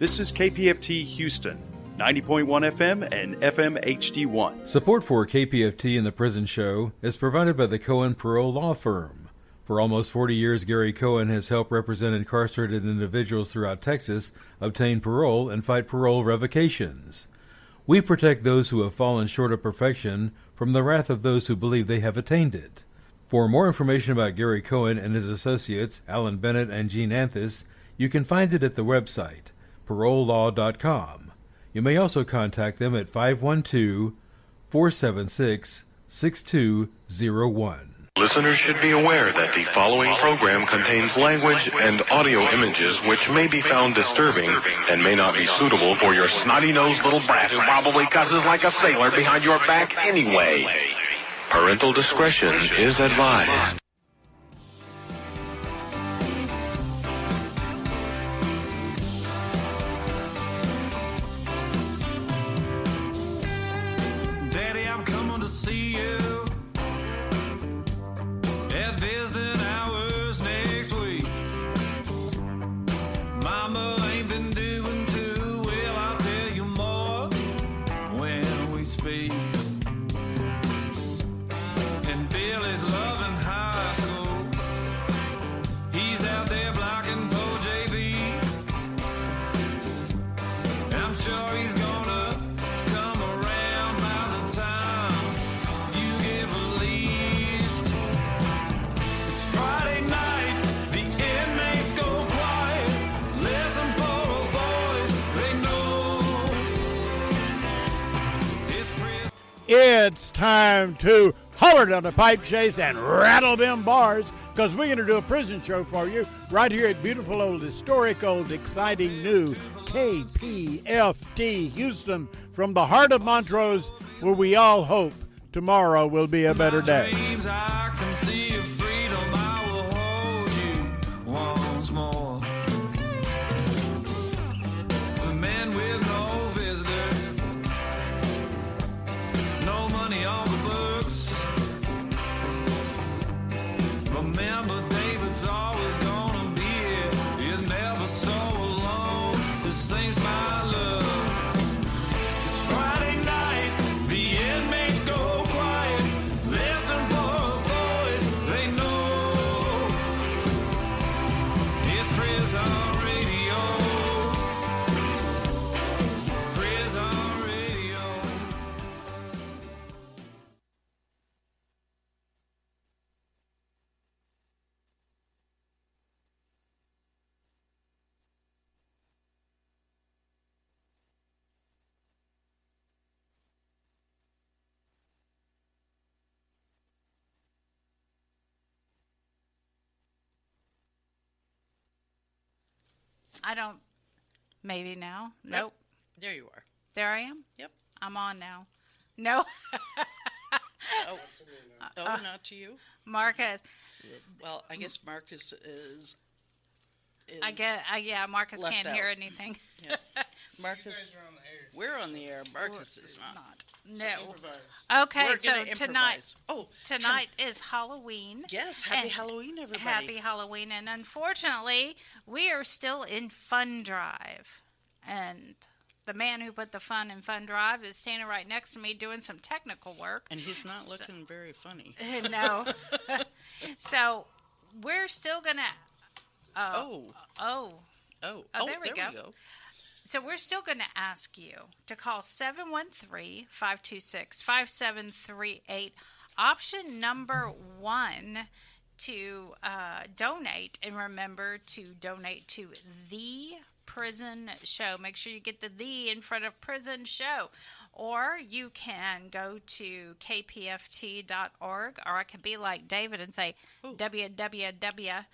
This is KPFT Houston, 90.1 FM and FM HD1. Support for KPFT and the Prison Show is provided by the Cohen Parole Law Firm. For almost 40 years, Gary Cohen has helped represent incarcerated individuals throughout Texas obtain parole and fight parole revocations. We protect those who have fallen short of perfection from the wrath of those who believe they have attained it. For more information about Gary Cohen and his associates, Alan Bennett and Gene Anthis, you can find it at the website, parolelaw.com. You may also contact them at 512-476-6201. Listeners should be aware that the following program contains language and audio images which may be found disturbing and may not be suitable for your snotty-nosed little brat who probably cusses like a sailor behind your back anyway. Parental discretion is advised. Daddy, I'm coming to see you at visiting hours next week. Mama ain't been doing too well, I'll tell you more when we speak. And Billy's loving high school. He's out there blocking for JV. I'm sure he's gonna come around by the time you get released. It's Friday night, the inmates go quiet. Listen for a voice they know. It's time to holler down the pipe chase and rattle them bars, because we're going to do a prison show for you right here at beautiful old, historic old, exciting new KPFT Houston, from the heart of Montrose, where we all hope tomorrow will be a better day. Dreams, I can see your freedom. I will hold you once more. The men with no visitors, no money on the books. Remember, David's always gonna be here. You're never so alone. This thing's my love. It's Friday night, the inmates go quiet. Listen for a voice they know. It's Prison Radio. Prison Radio. I don't. Maybe now. Nope. There you are. There I am. Yep. I'm on now. No. Oh, not to you. Marcus. Well, I guess Marcus is Yeah, Marcus left can't out. hear anything. Yeah. Marcus, we're on the air. Marcus is not. No. Okay, We're so gonna tonight. improvise. Tonight is Halloween. Yes, happy And Halloween, everybody. Happy Halloween, and unfortunately, we are still in Fun Drive, and the man who put the fun in Fun Drive is standing right next to me doing some technical work. And he's not looking very funny. No. So we're still gonna. Oh, there we go. So we're still going to ask you to call 713-526-5738. Option number 1 to donate. And remember to donate to The Prison Show. Make sure you get the in front of Prison Show. Or you can go to kpft.org. Or I could be like David and say www.kpft.org.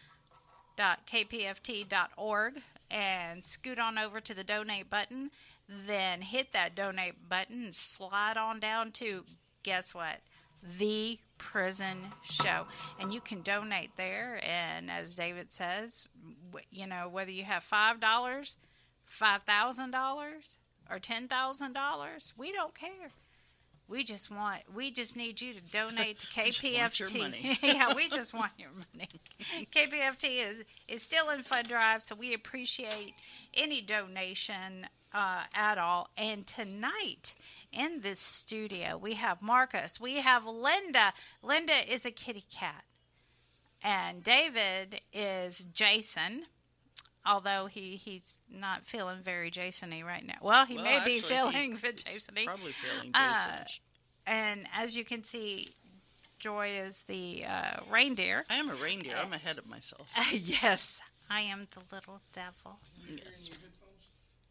And scoot on over to the donate button, then hit that donate button and slide on down to, guess what, The Prison Show. And you can donate there, and as David says, you know, whether you have $5, $5,000, or $10,000, we don't care. We just need you to donate to KPFT. Just want your money. Yeah, we just want your money. KPFT is still in fund drive, so we appreciate any donation at all. And tonight in this studio, we have Marcus, we have Linda. Linda is a kitty cat, and David is Jason. Although he's not feeling very Jason-y right now. Well, he may be feeling Jason-y. Probably feeling Jason-ish. And as you can see, Joy is the reindeer. I am a reindeer. I'm ahead of myself. Yes, I am the little devil. Yes.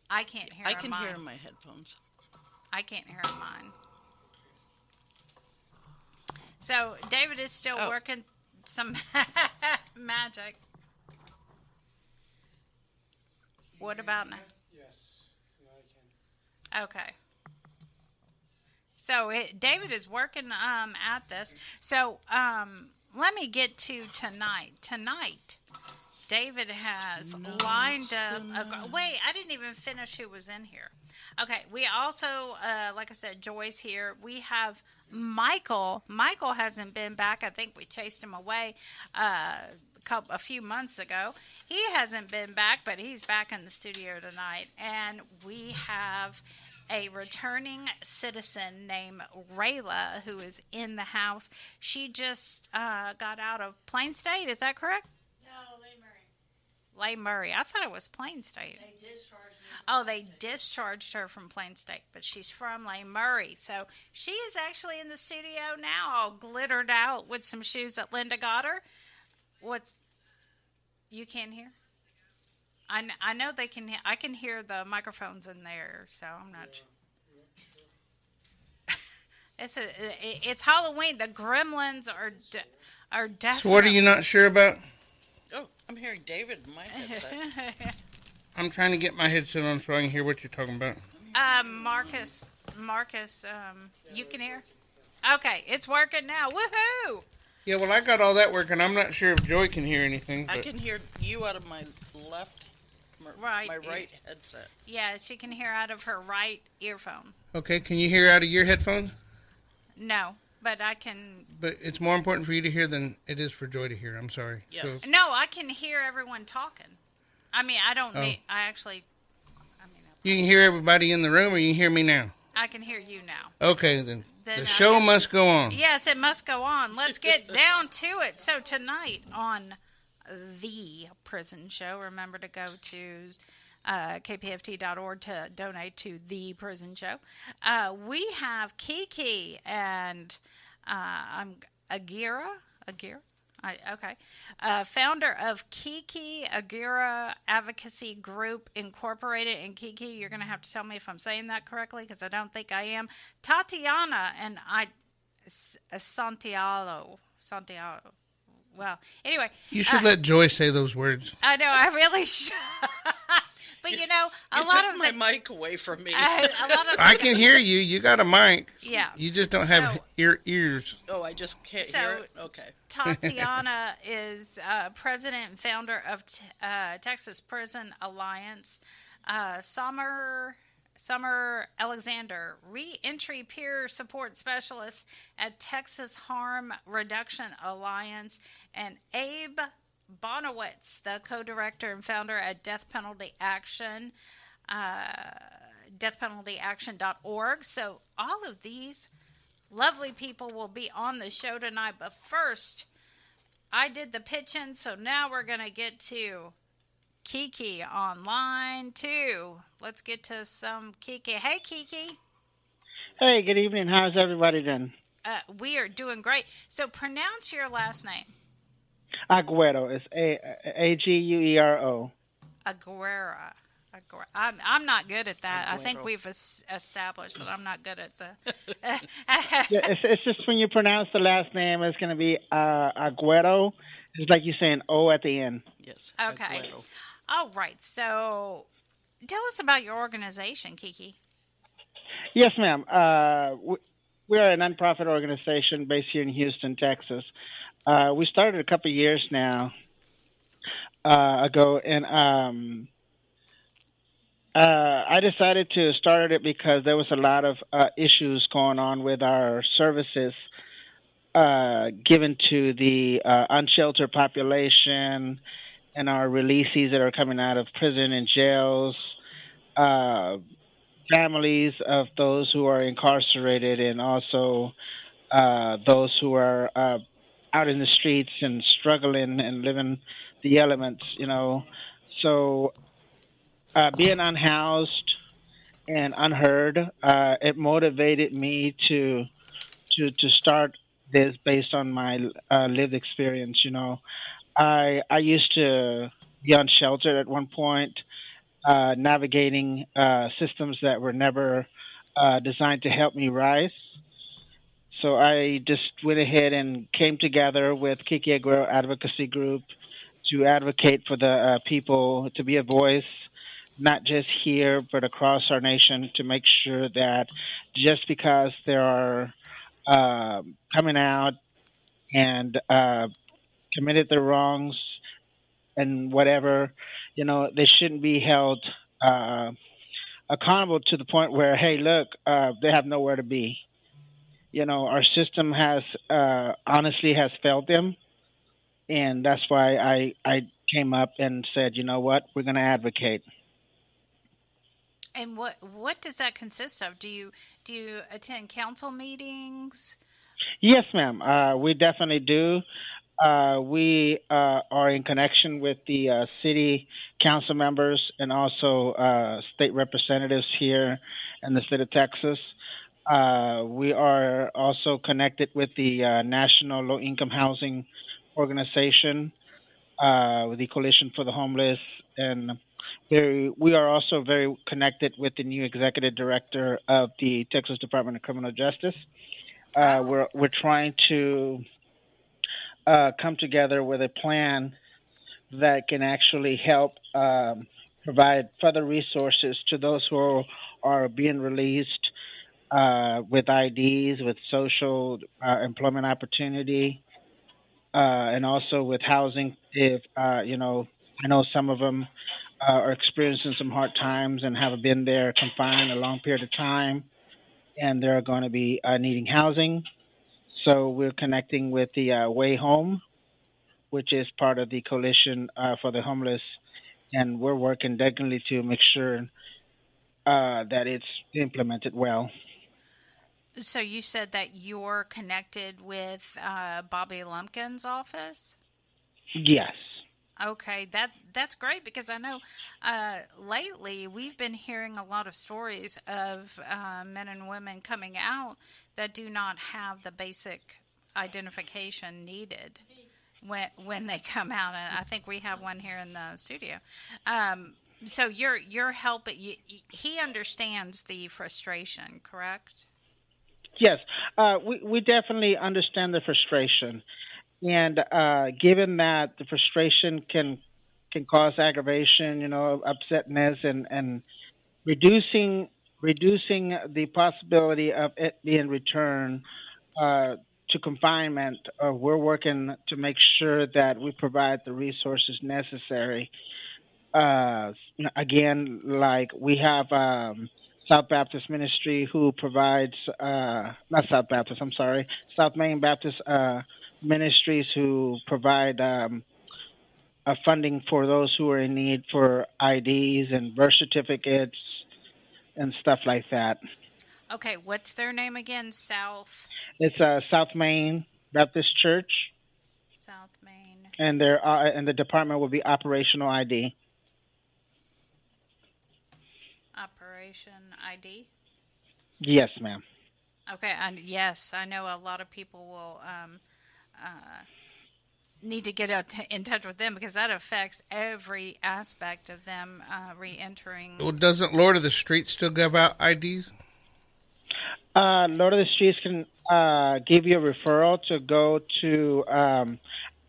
I can't hear I in can mine. hear in my headphones. I can't hear in mine. So David is still working some magic. What about now? Yes. No, I can. Okay. So David is working at this. So let me get to tonight. Tonight, David has lined up. Wait, I didn't even finish who was in here. Okay, we also, like I said, Joy's here. We have Michael. Michael hasn't been back. I think we chased him away a few months ago. He hasn't been back, but he's back in the studio tonight. And we have a returning citizen named Rayla who is in the house. She just got out of Plain State. Is that correct? No, Leigh Murray. Leigh Murray. I thought it was Plain State. They discharged me. Oh, they discharged her from Plain State, but she's from Leigh Murray. So she is actually in the studio now, all glittered out with some shoes that Linda got her. You can't hear? I know they can. I can hear the microphones in there, so I'm not. It's Halloween. The gremlins are definitely. So what are you not sure about? Oh, I'm hearing David in my headset. I'm trying to get my headset on so I can hear what you're talking about. Marcus, you can hear? Okay, it's working now. Woohoo! Yeah, well, I got all that working. I'm not sure if Joy can hear anything. But I can hear you out of my left, Right. my right headset. Yeah, she can hear out of her right earphone. Okay, can you hear out of your headphones? No, but I can. But it's more important for you to hear than it is for Joy to hear. I'm sorry. Yes. So, No, I can hear everyone talking. I mean, I don't Oh. need. I actually. you can hear everybody in the room, or you can hear me now? I can hear you now. Okay, then Then the I show guess- must go on. Yes, it must go on. Let's get down to it. So tonight on The Prison Show, remember to go to kpft.org to donate to The Prison Show. We have Kiki and Agira. Founder of Kiki Agira Advocacy Group Incorporated. And Kiki, you're going to have to tell me if I'm saying that correctly, because I don't think I am. Tatiana and Santollo. Well, anyway. You should let Joy say those words. I know, I really should. But you know, a You lot took of my mic away from me. a lot of I can hear you. You got a mic. Yeah. You just don't have So- ears. Oh, I just can't So- hear it? Okay. Tatiana is president and founder of Texas Prison Alliance. Sommer Alexander, re-entry peer support specialist at Texas Harm Reduction Alliance, and Abe Bonowitz, the co-director and founder at Death Penalty Action, deathpenaltyaction.org. So all of these lovely people will be on the show tonight. But first, I did the pitch-in, so now we're going to get to Kiki online, too. Let's get to some Kiki. Hey, Kiki. Hey, good evening. How's everybody doing? We are doing great. So pronounce your last name. Aguero. It's Aguero. Aguera. I'm not good at that. I think Aguero. we've established that I'm not good at the... Yeah, it's just when you pronounce the last name, it's going to be Aguero. It's like you're saying O at the end. Yes. Okay. Aguero. All right. So tell us about your organization, Kiki. Yes, ma'am. We're a nonprofit organization based here in Houston, Texas. We started a couple of years now ago, and I decided to start it because there was a lot of issues going on with our services given to the unsheltered population and our releasees that are coming out of prison and jails, uh, families of those who are incarcerated, and also those who are out in the streets and struggling and living the elements, you know. So being unhoused and unheard, it motivated me to start this based on my lived experience. You know, I used to be unsheltered at one point, navigating systems that were never designed to help me rise. So I just went ahead and came together with Kiki Advocacy Group to advocate for the people, to be a voice, not just here but across our nation, to make sure that just because there are coming out and committed their wrongs and whatever, you know, they shouldn't be held accountable to the point where, hey, look, they have nowhere to be. You know, our system has honestly has failed them, and that's why I came up and said, you know what, we're going to advocate. And what does that consist of? Do you attend council meetings? Yes, ma'am. We definitely do. We are in connection with the city council members and also state representatives here in the state of Texas. We are also connected with the National Low Income Housing Organization, with the Coalition for the Homeless, and we are also very connected with the new executive director of the Texas Department of Criminal Justice. We're trying to come together with a plan that can actually help provide further resources to those who are being released with IDs, with social employment opportunity, and also with housing. If you know, I know some of them are experiencing some hard times and have been there confined a long period of time, and they're going to be needing housing. So we're connecting with the Way Home, which is part of the Coalition for the Homeless, and we're working diligently to make sure that it's implemented well. So you said that you're connected with Bobby Lumpkin's office? Yes. Okay, that's great because I know lately we've been hearing a lot of stories of men and women coming out that do not have the basic identification needed when they come out, and I think we have one here in the studio. So you're helping. He understands the frustration, correct? Yes, we definitely understand the frustration, and given that the frustration can cause aggravation, you know, upsetness, and reducing the possibility of it being returned to confinement, we're working to make sure that we provide the resources necessary. Again, like we have South Baptist Ministry who provides, not South Baptist, I'm sorry, South Main Baptist Ministries who provide funding for those who are in need for IDs and birth certificates and stuff like that. Okay, what's their name again? It's South Main Baptist Church, South Main. and and the department will be Operational ID. Operation ID? Yes, ma'am. Okay, and yes, I know a lot of people will need to get in touch with them because that affects every aspect of them re-entering. Well, doesn't Lord of the Streets still give out IDs? Lord of the Streets can give you a referral to go to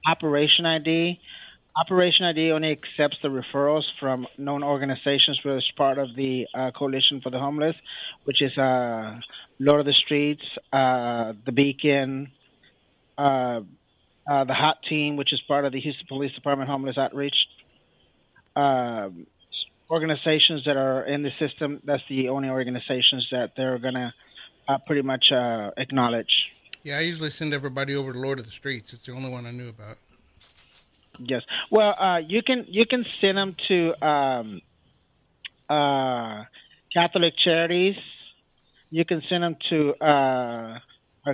Operation ID. Operation ID only accepts the referrals from known organizations which is part of the Coalition for the Homeless, which is Lord of the Streets, the Beacon, the Hot Team, which is part of the Houston Police Department Homeless Outreach, organizations that are in the system, that's the only organizations that they're going to pretty much acknowledge. Yeah, I usually send everybody over to Lord of the Streets. It's the only one I knew about. Yes. Well, you can send them to Catholic Charities. You can send them to our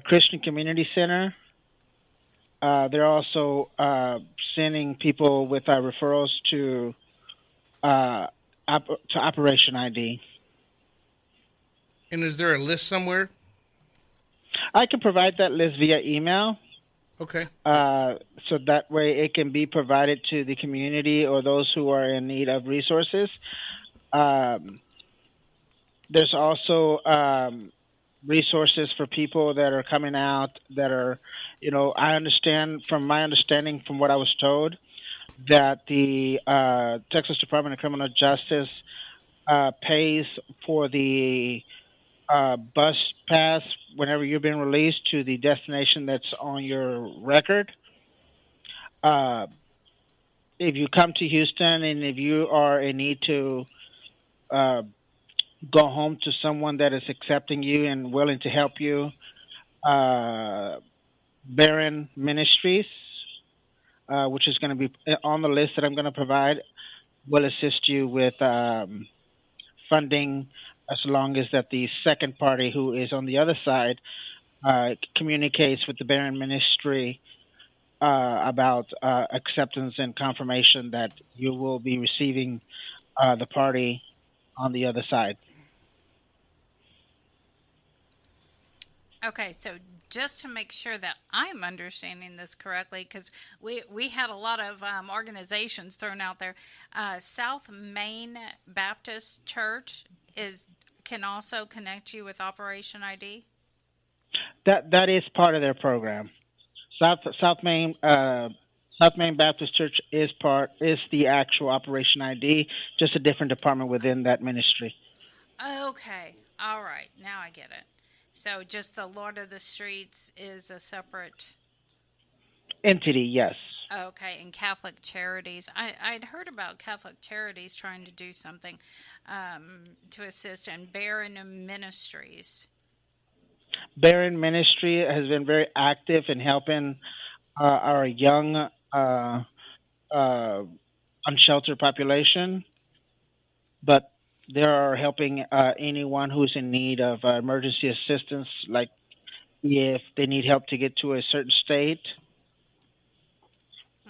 Christian Community Center. They're also sending people with referrals to Operation ID. And is there a list somewhere? I can provide that list via email. Okay. So that way it can be provided to the community or those who are in need of resources. There's also resources for people that are coming out that are, I understand from my understanding from what I was told that the Texas Department of Criminal Justice pays for the bus pass whenever you're being released to the destination that's on your record. If you come to Houston and if you are in need to go home to someone that is accepting you and willing to help you, Barron Ministries, which is going to be on the list that I'm going to provide, will assist you with funding as long as that the second party who is on the other side communicates with the Barron Ministry about acceptance and confirmation that you will be receiving the party on the other side. Okay, so just to make sure that I'm understanding this correctly, because we had a lot of organizations thrown out there. South Main Baptist Church can also connect you with Operation ID. That is part of their program. South Main Baptist Church is the actual Operation ID, just a different department within that ministry. Okay, all right, now I get it. So just the Lord of the Streets is a separate entity, yes. Okay, and Catholic Charities. I'd heard about Catholic Charities trying to do something to assist, and Barron Ministries. Barron Ministry has been very active in helping our young unsheltered population, but they are helping anyone who's in need of emergency assistance, like if they need help to get to a certain state,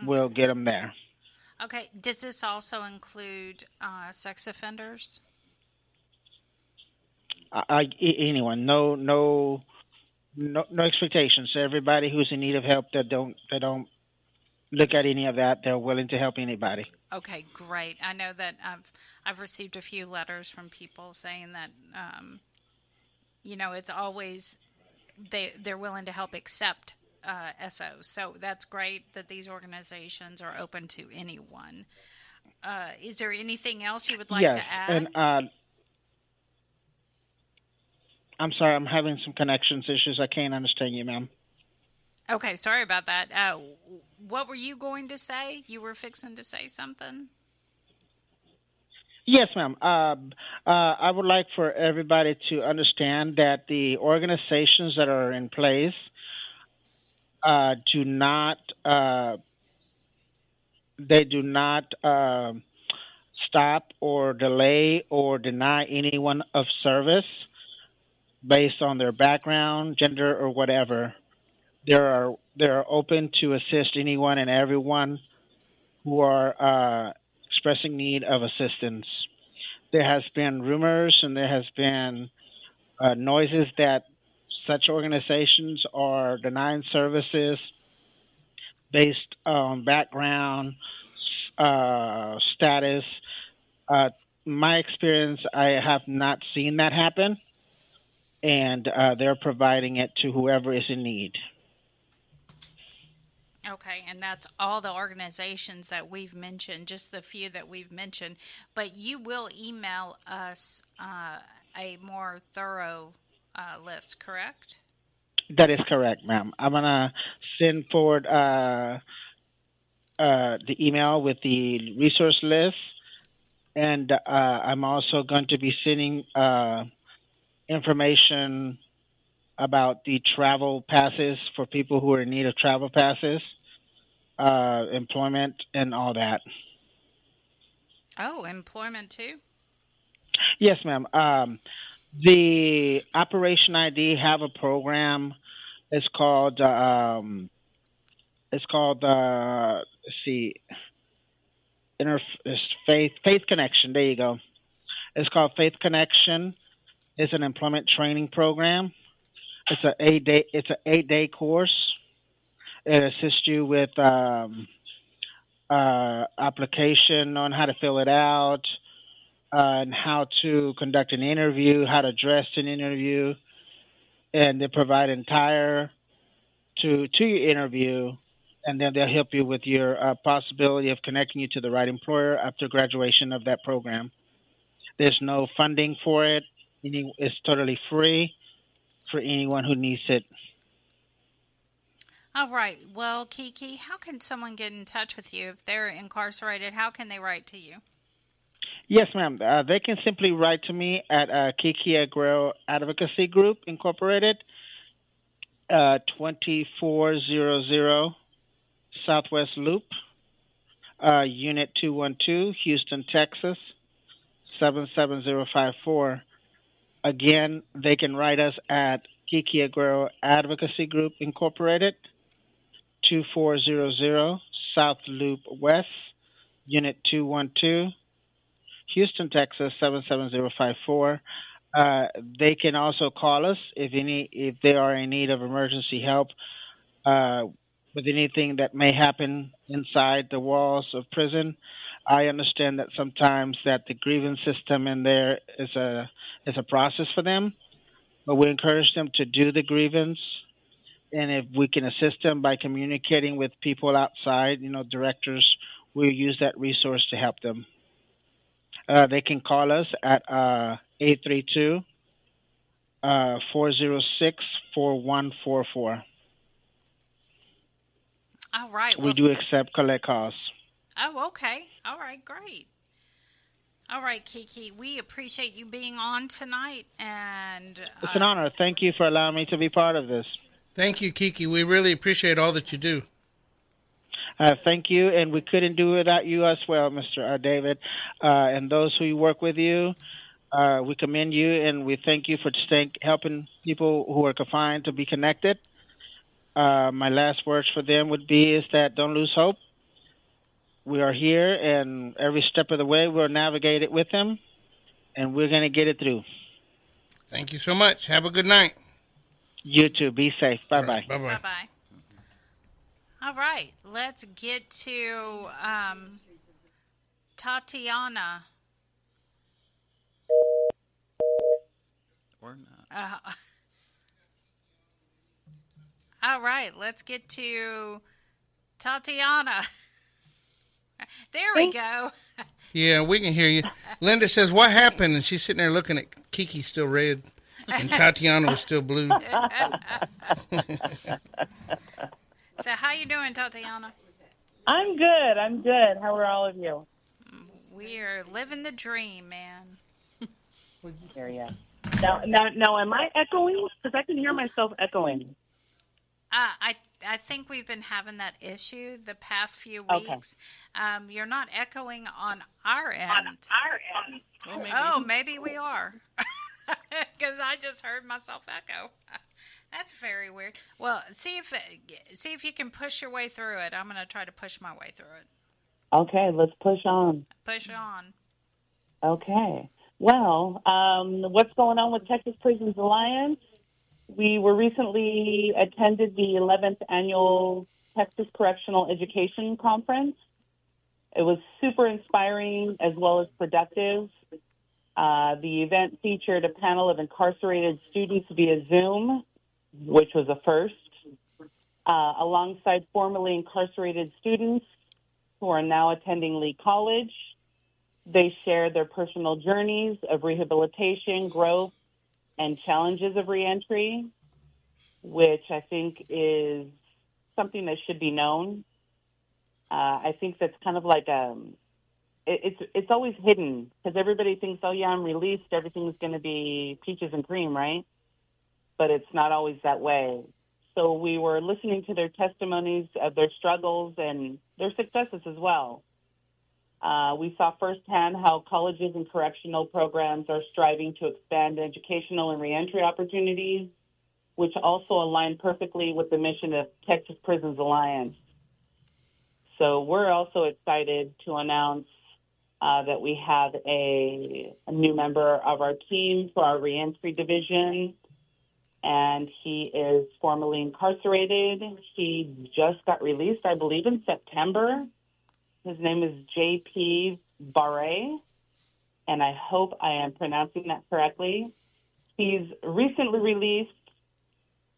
we'll get them there. Okay, does this also include sex offenders? Anyone, no expectations. Everybody who's in need of help, they don't look at any of that. They're willing to help anybody. Okay, great. I know that I've received a few letters from people saying that it's always they're willing to help accept SOs. So that's great that these organizations are open to anyone. Is there anything else you would like to add? And I'm sorry, I'm having some connections issues. I can't understand you, ma'am. Okay, sorry about that. What were you going to say? You were fixing to say something? Yes, ma'am. I would like for everybody to understand that the organizations that are in place do not stop or delay or deny anyone of service based on their background, gender, or whatever. They're open to assist anyone and everyone who are expressing need of assistance. There has been rumors and there has been noises that such organizations are denying services based on background, status. My experience, I have not seen that happen, and they're providing it to whoever is in need. Okay, and that's all the organizations that we've mentioned, just the few that we've mentioned. But you will email us a more thorough list, correct? That is correct, ma'am. I'm going to send forward the email with the resource list And I'm also going to be sending information about the travel passes for people who are in need of travel passes, employment, and all that. Oh, employment too? Yes, ma'am. The Operation ID have a program. It's called let's see, it's Faith Connection. There you go. It's called Faith Connection. It's an employment training program. It's an 8-day course. It assists you with application on how to fill it out, and how to conduct an interview, how to dress an interview, and they provide entire to your interview, and then they'll help you with your possibility of connecting you to the right employer after graduation of that program. There's no funding for it. It's totally free for anyone who needs it. All right. Well, Kiki, how can someone get in touch with you if they're incarcerated? How can they write to you? Yes, ma'am. They can simply write to me at Kiki Aguero Advocacy Group Incorporated, 2400 Southwest Loop, Unit 212, Houston, Texas, 77054. Again, they can write us at Kiki Aguero Advocacy Group Incorporated, 2400 South Loop West, Unit 212, Houston, Texas, 77054. They can also call us if they are in need of emergency help with anything that may happen inside the walls of prison. I understand that sometimes that the grievance system in there is a process for them, but we encourage them to do the grievance. And if we can assist them by communicating with people outside, directors, we'll use that resource to help them. They can call us at 832-406-4144. All right. We do accept collect calls. Oh, okay. All right, great. All right, Kiki, we appreciate you being on tonight, and it's an honor. Thank you for allowing me to be part of this. Thank you, Kiki. We really appreciate all that you do. Thank you, and we couldn't do it without you as well, Mr. David, and those who work with you. We commend you, and we thank you for helping people who are confined to be connected. My last words for them would be is that don't lose hope. We are here, and every step of the way we'll navigate it with them, and we're going to get it through. Thank you so much. Have a good night. You too. Be safe. Bye-bye. Right, bye-bye. bye-bye. All right, let's get to Tatiana. Or not. All right, let's get to Tatiana. There we go. Yeah, we can hear you. Linda says, what happened? And she's sitting there looking at Kiki still red, and Tatiana was still blue. So how you doing, Tatiana? I'm good. How are all of you? We're living the dream, man. Here, yeah. Now, am I echoing? Because I can hear myself echoing. I think we've been having that issue the past few weeks. Okay. You're not echoing on our end. Maybe we are. Because I just heard myself echo. That's very weird. Well, see if you can push your way through it. I'm going to try to push my way through it. Okay, let's push on. Push on. Okay. Well, what's going on with Texas Prisons Alliance? We were recently attended the 11th annual Texas Correctional Education Conference. It was super inspiring as well as productive. The event featured a panel of incarcerated students via Zoom, which was a first, alongside formerly incarcerated students who are now attending Lee College. They shared their personal journeys of rehabilitation, growth, and challenges of reentry, which I think is something that should be known. I think that's kind of like it's always hidden because everybody thinks, oh yeah, I'm released, everything's going to be peaches and cream, right? But it's not always that way. So we were listening to their testimonies of their struggles and their successes as well. We saw firsthand how colleges and correctional programs are striving to expand educational and reentry opportunities, which also align perfectly with the mission of Texas Prisons Alliance. So we're also excited to announce that we have a new member of our team for our reentry division, and he is formerly incarcerated. He just got released, I believe, in September. His name is J.P. Barre, and I hope I am pronouncing that correctly. He's recently released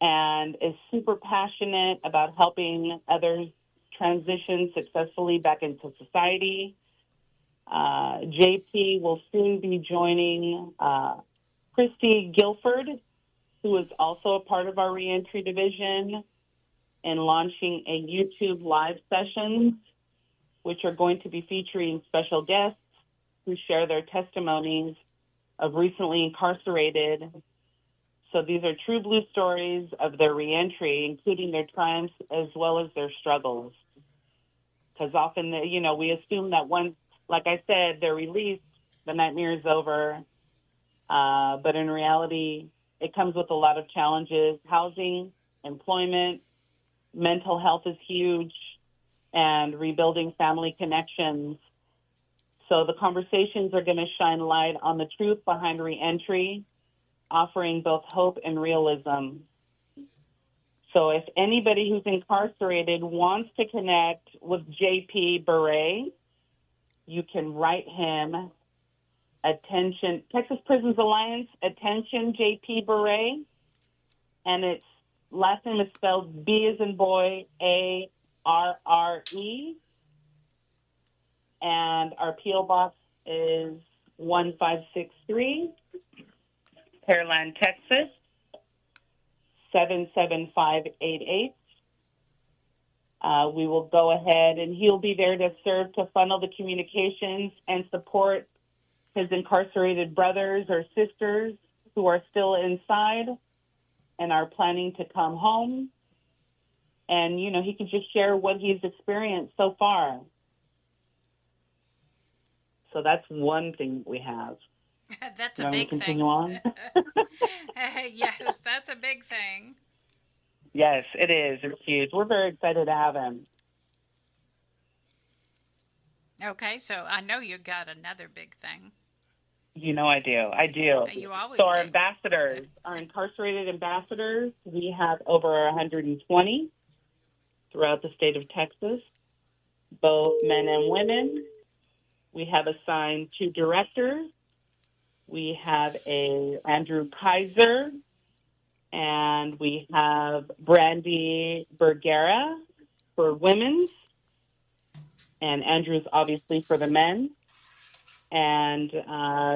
and is super passionate about helping others transition successfully back into society. JP will soon be joining Christy Guilford, who is also a part of our reentry division, and launching a YouTube live sessions, which are going to be featuring special guests who share their testimonies of recently incarcerated. So these are true blue stories of their reentry, including their triumphs as well as their struggles. Because often, we assume that once, like I said, they're released, the nightmare is over. But in reality, it comes with a lot of challenges. Housing, employment, mental health is huge, and rebuilding family connections. So the conversations are going to shine light on the truth behind reentry, offering both hope and realism. So if anybody who's incarcerated wants to connect with JP Barre, you can write him, attention, Texas Prisons Alliance, attention JP Barre, and its last name is spelled B as in boy, A-R-R-E, and our P.O. Box is 1563, Pearland, Texas, 77588. We will go ahead, and he'll be there to serve to funnel the communications and support his incarcerated brothers or sisters who are still inside and are planning to come home. And, he can just share what he's experienced so far. So that's one thing that we have. That's a big thing. Continue on? Yes, that's a big thing. Yes, it is. It's huge. We're very excited to have him. Okay, so I know you got another big thing. I do. You always So our do. ambassadors, our incarcerated ambassadors, we have over 120 throughout the state of Texas, both men and women. We have assigned 2 directors. We have Andrew Kaiser, and we have Brandy Bergera for women's, and Andrew's obviously for the men. And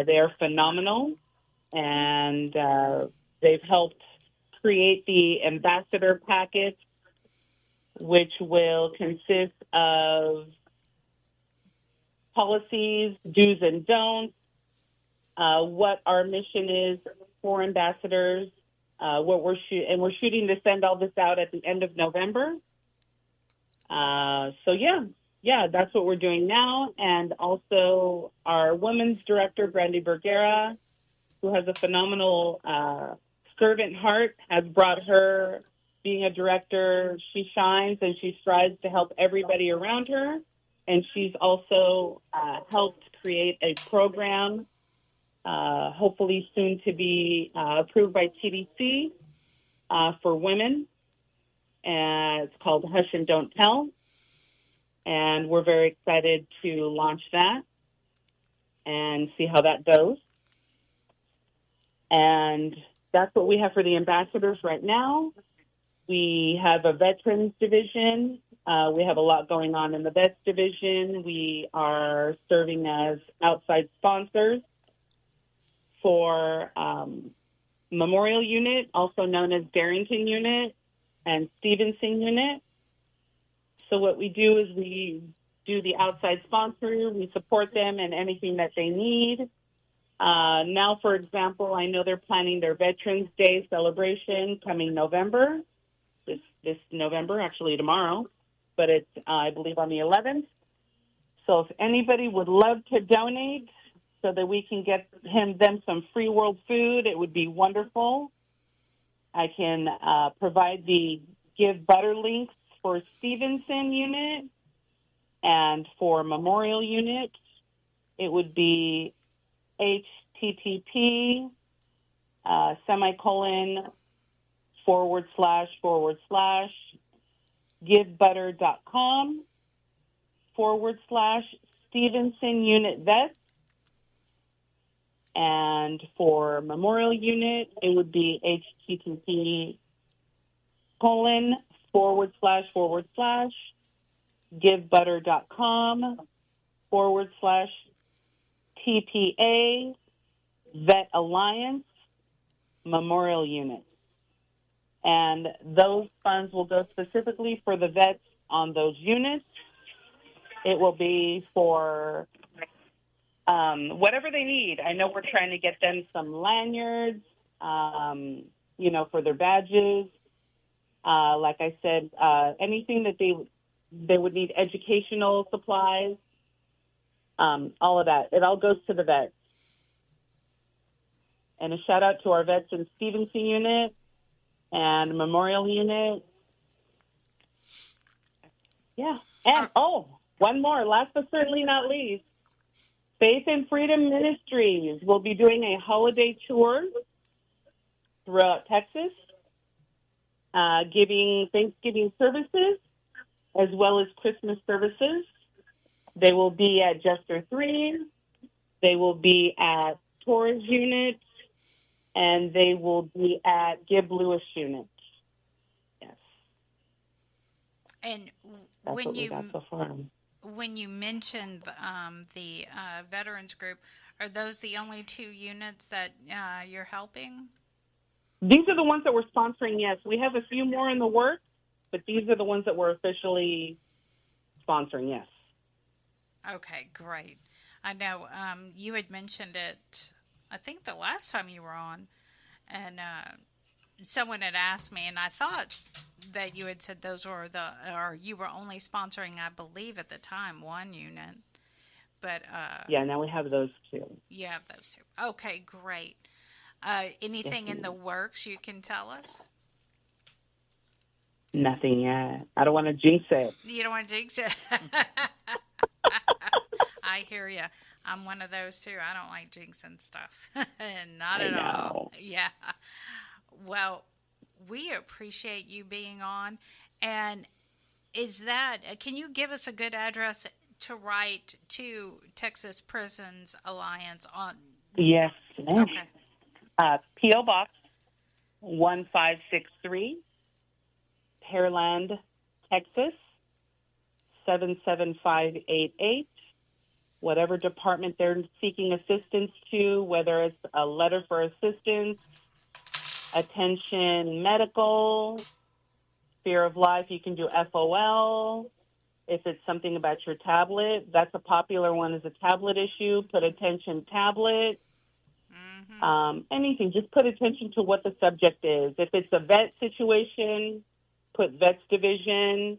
they're phenomenal, and they've helped create the ambassador package, which will consist of policies, do's and don'ts, what our mission is for ambassadors, what we're shooting to send all this out at the end of November. That's what we're doing now. And also our women's director, Brandy Bergera, who has a phenomenal servant heart, has brought her being a director. She shines and she strives to help everybody around her. And she's also helped create a program, hopefully soon to be approved by TDC for women. And it's called Hush and Don't Tell. And we're very excited to launch that and see how that goes. And that's what we have for the ambassadors right now. We have a veterans division. We have a lot going on in the vets division. We are serving as outside sponsors for Memorial Unit, also known as Darrington Unit and Stevenson Unit. So what we do is we do the outside sponsoring. We support them in anything that they need. Now, for example, I know they're planning their Veterans Day celebration coming November, this November, actually tomorrow, but it's, I believe, on the 11th. So if anybody would love to donate so that we can get them some free world food, it would be wonderful. I can provide the Give Butter links for Stevenson unit, and for Memorial unit, it would be http //givebutter.com/Stevenson unit vets. And for Memorial unit, it would be http://givebutter.com/TPA Vet Alliance Memorial Unit. And those funds will go specifically for the vets on those units. It will be for whatever they need. I know we're trying to get them some lanyards, for their badges. Like I said, anything that they would need, educational supplies, all of that. It all goes to the vets. And a shout out to our vets in Stevenson unit and Memorial unit. Yeah. And, one more, last but certainly not least, Faith and Freedom Ministries will be doing a holiday tour throughout Texas, giving Thanksgiving services as well as Christmas services. They will be at Jester 3. They will be at Torres Unit. And they will be at Gibb Lewis Unit. Yes. And when you mentioned the veterans group, are those the only 2 units that you're helping? These are the ones that we're sponsoring, yes. We have a few more in the works, but these are the ones that we're officially sponsoring, yes. Okay, great. I know you had mentioned it, I think the last time you were on, and someone had asked me, and I thought that you had said those were or you were only sponsoring, I believe at the time, 1 unit. But yeah, now we have those 2. You have those 2. Okay, great. Anything in the works you can tell us? Nothing yet. I don't want to jinx it. You don't want to jinx it? I hear you. I'm one of those too. I don't like jinxing stuff. Not at all. Yeah. Well, we appreciate you being on. And can you give us a good address to write to Texas Prisons Alliance on? Yes. Okay. P.O. Box 1563, Pearland, Texas 77588. Whatever department they're seeking assistance to, whether it's a letter for assistance, attention medical, fear of life, you can do FOL. If it's something about your tablet, that's a popular one, is a tablet issue. Put attention tablet. Mm-hmm. Anything, just put attention to what the subject is. If it's a vet situation, put vets division.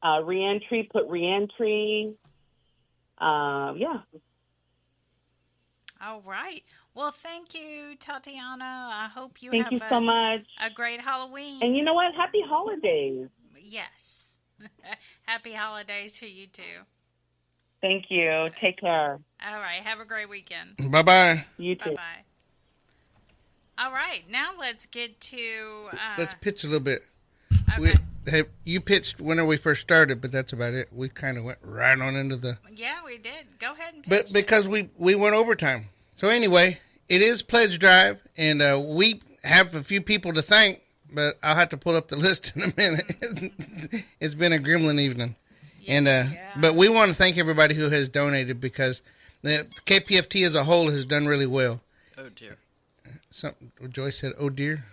Reentry, put reentry. Yeah. All right. Well, thank you, Tatiana. I hope you have so much. A great Halloween. And you know what? Happy holidays. Yes. Happy holidays to you too. Thank you. Take care. All right. Have a great weekend. Bye-bye. You too. Bye-bye. All right. Now let's get to... let's pitch a little bit. Okay. You pitched when we first started, but that's about it. We kind of went right on into the... Yeah, we did. Go ahead and pitch. But because we went overtime. So anyway, it is Pledge Drive, and we have a few people to thank, but I'll have to pull up the list in a minute. It's been a gremlin evening. Yeah, but we want to thank everybody who has donated, because the KPFT as a whole has done really well. Oh, dear. Joyce said, oh, dear.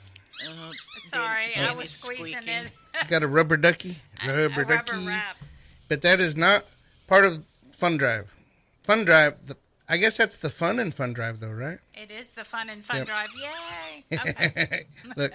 Sorry, I was squeezing it. Got a rubber ducky? Rubber wrap. But that is not part of Fun Drive. Fun Drive, I guess that's the Fun and Fun Drive, though, right? It is the Fun and Fun Yep. Drive. Yay! Okay. Look,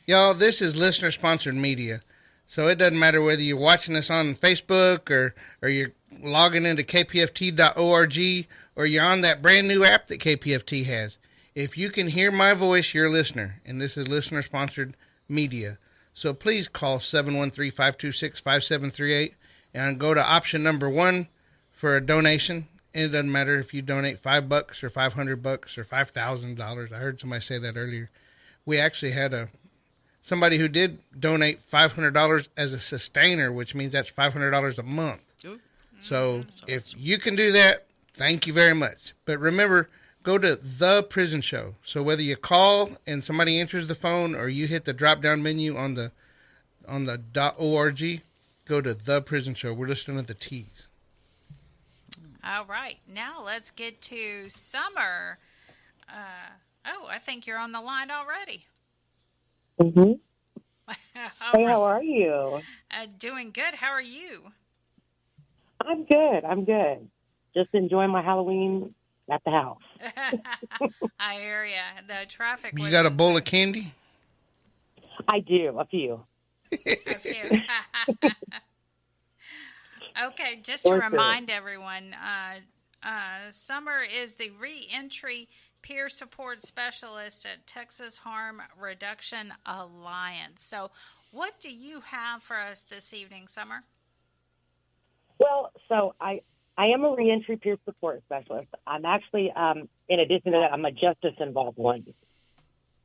y'all, this is listener-sponsored media. So it doesn't matter whether you're watching us on Facebook or you're logging into kpft.org or you're on that brand new app that KPFT has. If you can hear my voice, you're a listener, and this is listener-sponsored media. So please call 713-526-5738 and go to option number 1 for a donation. And it doesn't matter if you donate $5 or $500 or $5,000. I heard somebody say that earlier. We actually had somebody who did donate $500 as a sustainer, which means that's $500 a month. Ooh. So if you can do that, thank you very much. But remember, go to The Prison Show. So whether you call and somebody answers the phone or you hit the drop-down menu on the .org, go to The Prison Show. We're listening at the T's. All right. Now let's get to Sommer. I think you're on the line already. Mm-hmm. All Hey, right. how are you? Doing good. How are you? I'm good. Just enjoying my Halloween at the house. I hear ya. The traffic. You was got a bowl of candy? I do, a few. a few. Okay, just to Or two. remind everyone, Sommer is the Reentry Peer Support Specialist at Texas Harm Reduction Alliance. So what do you have for us this evening, Sommer? Well, so I am a reentry peer support specialist. I'm actually, in addition to that, I'm a justice-involved one.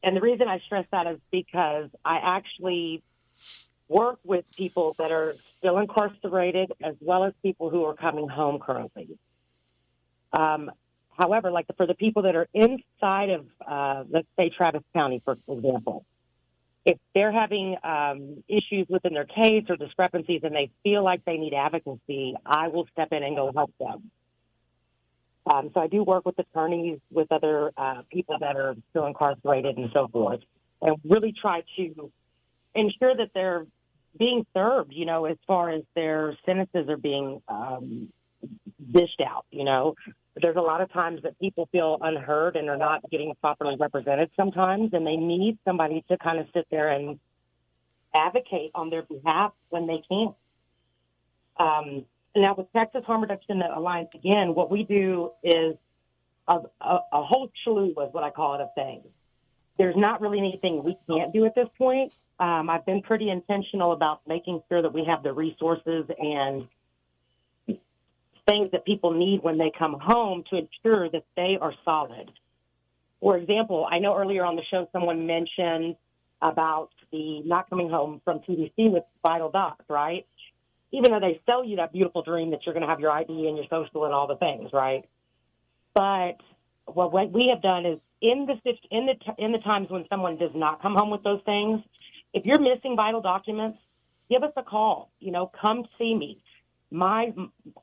And the reason I stress that is because I actually work with people that are still incarcerated as well as people who are coming home currently. However, like for the people that are inside of, let's say, Travis County, for example, if they're having issues within their case or discrepancies and they feel like they need advocacy, I will step in and go help them. So I do work with attorneys, with other people that are still incarcerated and so forth, and really try to ensure that they're being served, as far as their sentences are being dished out, There's a lot of times that people feel unheard and are not getting properly represented sometimes, and they need somebody to kind of sit there and advocate on their behalf when they can't. Now, with Texas Harm Reduction Alliance, again, what we do is a whole slew, is what I call it, of things. There's not really anything we can't do at this point. I've been pretty intentional about making sure that we have the resources and things that people need when they come home to ensure that they are solid. For example, I know earlier on the show someone mentioned about the not coming home from TDC with vital docs, right? Even though they sell you that beautiful dream that you're going to have your ID and your social and all the things, right? But what we have done is in the times when someone does not come home with those things, if you're missing vital documents, give us a call. Come see me. I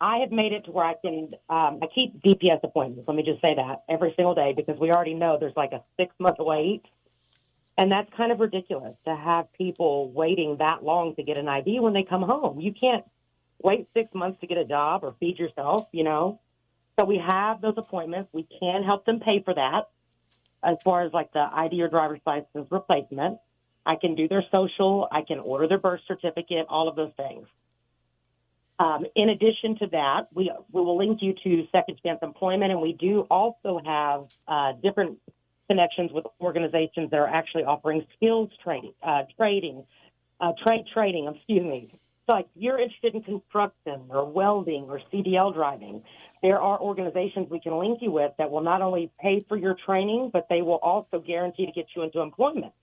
have made it to where I can, I keep DPS appointments, let me just say that, every single day, because we already know there's like a 6-month wait. And that's kind of ridiculous to have people waiting that long to get an ID when they come home. You can't wait 6 months to get a job or feed yourself, So we have those appointments. We can help them pay for that as far as like the ID or driver's license replacement. I can do their social. I can order their birth certificate, all of those things. In addition to that, we will link you to Second Chance Employment, and we do also have different connections with organizations that are actually offering skills trade trading. So like if you're interested in construction or welding or CDL driving, there are organizations we can link you with that will not only pay for your training, but they will also guarantee to get you into employment.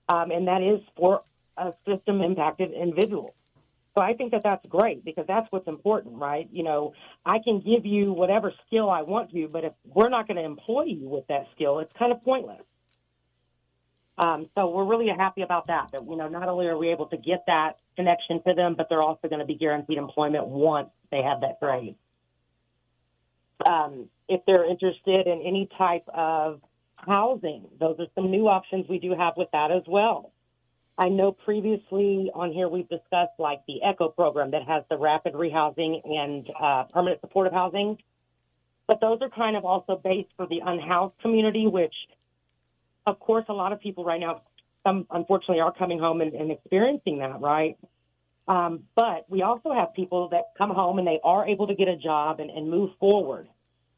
And that is for a system-impacted individual. So I think that that's great because that's what's important, right? I can give you whatever skill I want to, but if we're not going to employ you with that skill, it's kind of pointless. So we're really happy about that, not only are we able to get that connection to them, but they're also going to be guaranteed employment once they have that trade. If they're interested in any type of housing, those are some new options we do have with that as well. I know previously on here we've discussed like the ECHO program that has the rapid rehousing and permanent supportive housing. But those are kind of also based for the unhoused community, which, of course, a lot of people right now, some unfortunately are coming home and experiencing that, right? But we also have people that come home and they are able to get a job and move forward.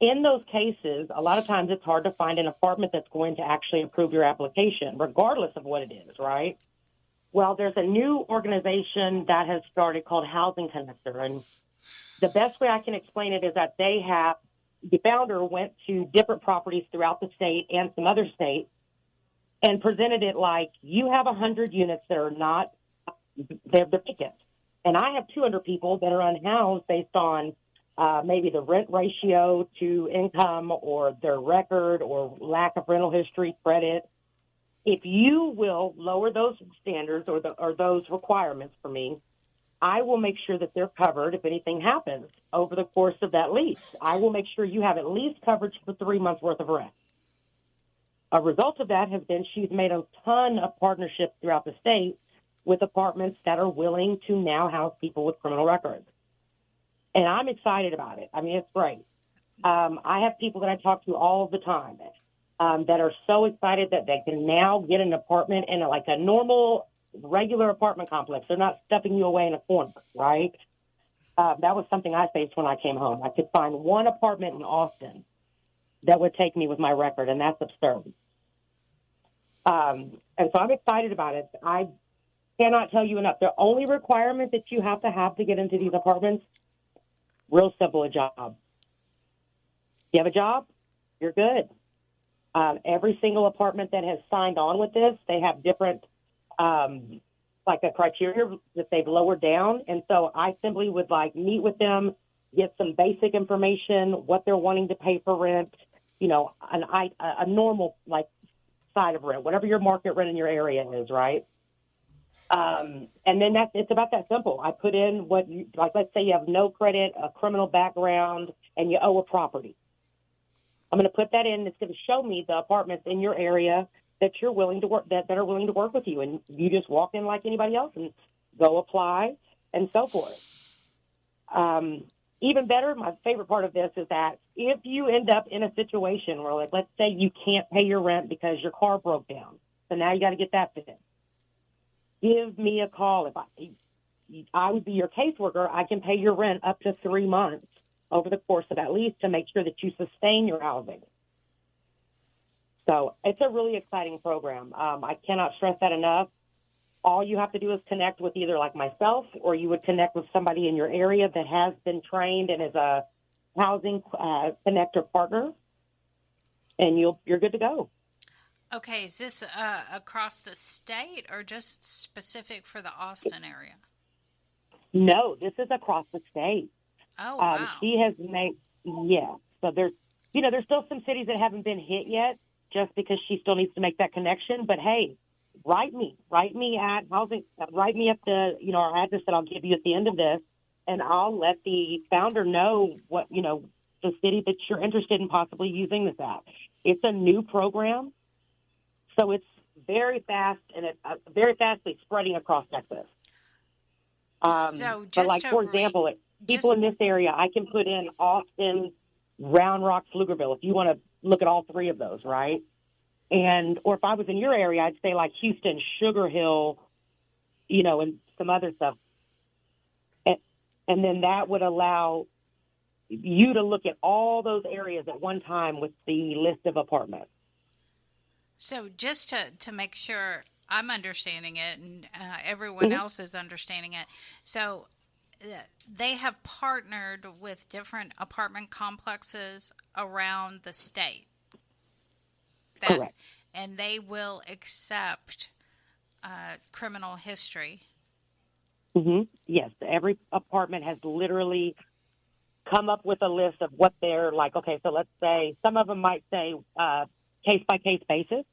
In those cases, a lot of times it's hard to find an apartment that's going to actually approve your application, regardless of what it is, right? Well, there's a new organization that has started called Housing Connector. And the best way I can explain it is that the founder went to different properties throughout the state and some other states and presented it like, you have 100 units that are not, they're vacant. And I have 200 people that are unhoused based on maybe the rent ratio to income or their record or lack of rental history, credit. If you will lower those standards or those requirements for me, I will make sure that they're covered if anything happens over the course of that lease. I will make sure you have at least coverage for 3 months worth of rent. A result of that has been she's made a ton of partnerships throughout the state with apartments that are willing to now house people with criminal records. And I'm excited about it. I mean, it's great. I have people that I talk to all the time that are so excited that they can now get an apartment in like a normal, regular apartment complex. They're not stuffing you away in a corner, right? That was something I faced when I came home. I could find one apartment in Austin that would take me with my record, and that's absurd. And so I'm excited about it. I cannot tell you enough. The only requirement that you have to get into these apartments, real simple, a job. You have a job, you're good. Every single apartment that has signed on with this, they have different, like a criteria that they've lowered down. And so I simply would like meet with them, get some basic information, what they're wanting to pay for rent, you know, a normal like side of rent, whatever your market rent in your area is, right? And then it's about that simple. I put in what you, like, let's say you have no credit, a criminal background, and you owe a property. I'm going to put that in. It's going to show me the apartments in your area that you're willing to work, that are willing to work with you. And you just walk in like anybody else and go apply and so forth. Even better, my favorite part of this is that if you end up in a situation where, like, let's say you can't pay your rent because your car broke down, so now you got to get that fixed. Give me a call. If I would be your caseworker, I can pay your rent up to 3 months over the course of that lease to make sure that you sustain your housing. So it's a really exciting program. I cannot stress that enough. All you have to do is connect with either like myself, or you would connect with somebody in your area that has been trained and is a housing connector partner, and you're good to go. Okay, is this across the state or just specific for the Austin area? No, this is across the state. Oh, wow. She has made, yeah. So there's still some cities that haven't been hit yet, just because she still needs to make that connection. But hey, write me at housing, write me at the, our address that I'll give you at the end of this, and I'll let the founder know what, the city that you're interested in possibly using this at. It's a new program, so it's very fast and it's very fastly spreading across Texas. So just but like, for example, people in this area, I can put in Austin, Round Rock, Pflugerville, if you want to look at all three of those, right? Or if I was in your area, I'd say like Houston, Sugar Hill, and some other stuff. And then that would allow you to look at all those areas at one time with the list of apartments. So just to make sure I'm understanding it and everyone else is understanding it. So they have partnered with different apartment complexes around the state. Correct. And they will accept criminal history. Mm-hmm. Yes, every apartment has literally come up with a list of what they're like. Okay, so let's say some of them might say case-by-case basis.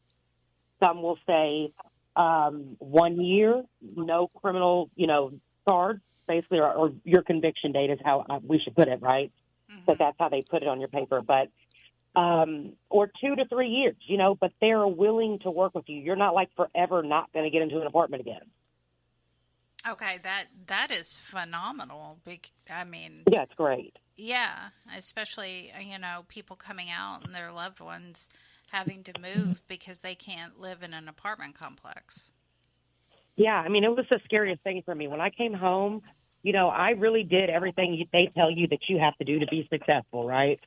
Some will say 1 year, no criminal, charge, basically, or your conviction date is how we should put it, right? Mm-hmm. But that's how they put it on your paper. But or 2 to 3 years, but they're willing to work with you. You're not like forever not going to get into an apartment again. Okay, that is phenomenal. I mean, Yeah, it's great. yeah, especially, people coming out and their loved ones having to move because they can't live in an apartment complex. Yeah, I mean, it was the scariest thing for me. When I came home, I really did everything they tell you that you have to do to be successful, right?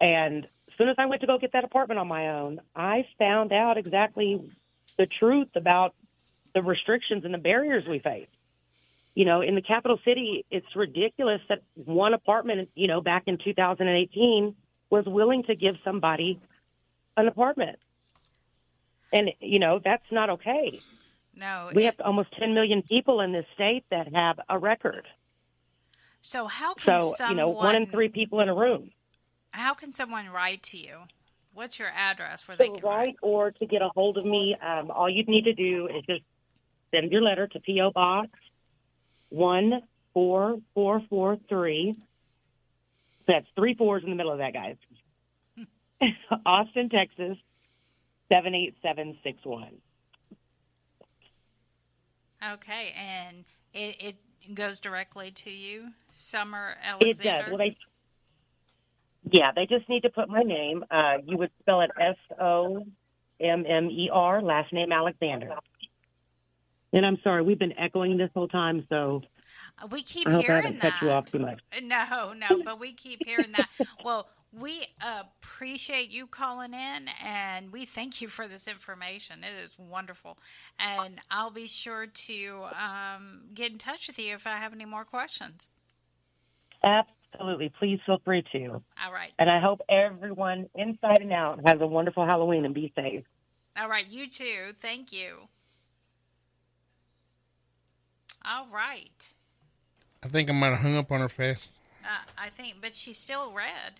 And as soon as I went to go get that apartment on my own, I found out exactly the truth about the restrictions and the barriers we face. In the capital city, it's ridiculous that one apartment, back in 2018 was willing to give somebody an apartment. And, that's not okay. No. We have almost 10 million people in this state that have a record. So how can someone... 1 in 3 people in a room. How can someone write to you? What's your address where they can write? Or to get a hold of me, all you'd need to do is just send your letter to P.O. Box 14443. That's 3 4s in the middle of that, guys. Austin, Texas, 78761. Okay, and it goes directly to you, Sommer Alexander? It does. Well, they just need to put my name. You would spell it Sommer, last name Alexander. And I'm sorry, we've been echoing this whole time, so we keep I hope I hearing haven't that. cut you off too much. No, but we keep hearing that. Well, we appreciate you calling in, and we thank you for this information. It is wonderful. And I'll be sure to get in touch with you if I have any more questions. Absolutely. Please feel free to. All right. And I hope everyone inside and out has a wonderful Halloween and be safe. All right. You too. Thank you. All right. I think I might have hung up on her fast. But she still read.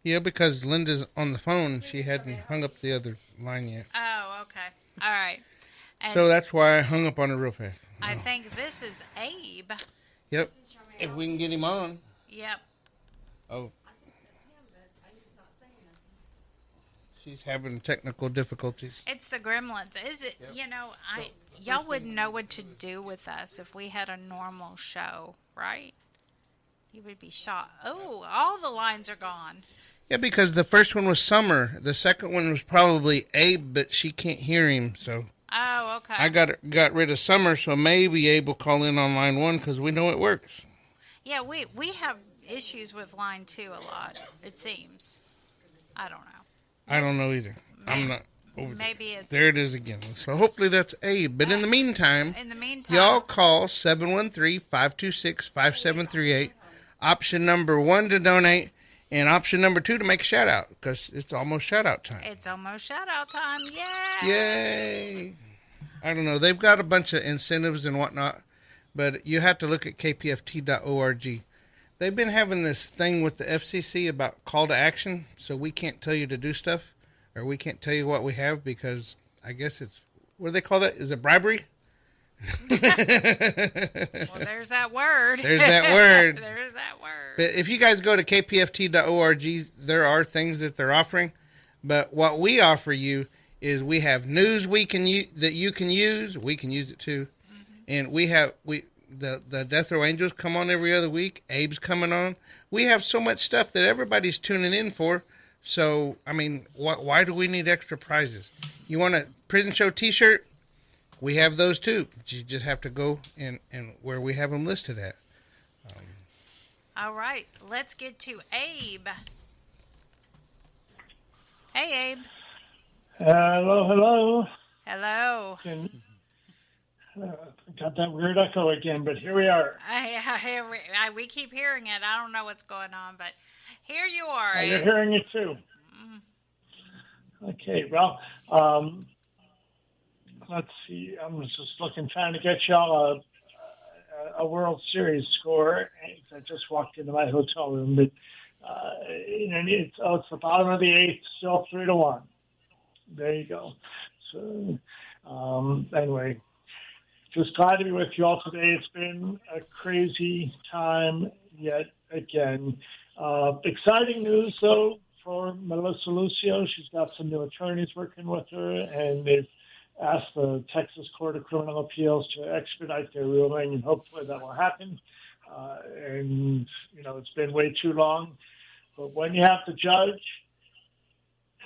Yeah, because Linda's on the phone. She hadn't hung up the other line yet. Oh, okay. All right. And so that's why I hung up on her real fast. I think this is Abe. Yep. If we can get him on. Yep. Oh. She's having technical difficulties. It's the gremlins. Is it? Yep. Y'all wouldn't know what to do with us if we had a normal show, right? You would be shocked. Oh, all the lines are gone. Yeah, because the first one was Sommer. The second one was probably Abe, but she can't hear him, so. Oh, okay. I got rid of Sommer, so maybe Abe will call in on line 1 because we know it works. Yeah, we have issues with line 2 a lot, it seems. I don't know. I don't know either. I'm not over maybe it's... There it is again. So hopefully that's Abe. But in the meantime, y'all call 713-526-5738. Option number 1 to donate, and option number 2 to make a shout out, because it's almost shout out time. It's almost shout out time. Yay! Yay! I don't know. They've got a bunch of incentives and whatnot, but you have to look at kpft.org. They've been having this thing with the FCC about call to action, so we can't tell you to do stuff, or we can't tell you what we have, because I guess it's, what do they call that? Is it bribery? Well, there's that word. There's that word. There's that word. But if you guys go to kpft.org, there are things that they're offering. But what we offer you is we have news that you can use. We can use it too. Mm-hmm. And we have the Death Row Angels come on every other week. Abe's coming on. We have so much stuff that everybody's tuning in for. So, I mean, why do we need extra prizes? You want a Prison Show t-shirt? We have those too. You just have to go and where we have them listed at. All right, let's get to Abe. Hey, Abe. Hello. Hello. Got that weird echo again, but here we are. We keep hearing it. I don't know what's going on, but here you are. You're hearing it too. Okay, well, let's see. I'm just trying to get y'all a World Series score. I just walked into my hotel room, but it's the bottom of the 8th, still 3-1. There you go. So anyway, just glad to be with you all today. It's been a crazy time yet again. Exciting news, though, for Melissa Lucio. She's got some new attorneys working with her, and they've asked the Texas Court of Criminal Appeals to expedite their ruling, and hopefully that will happen. And, it's been way too long. But when you have the judge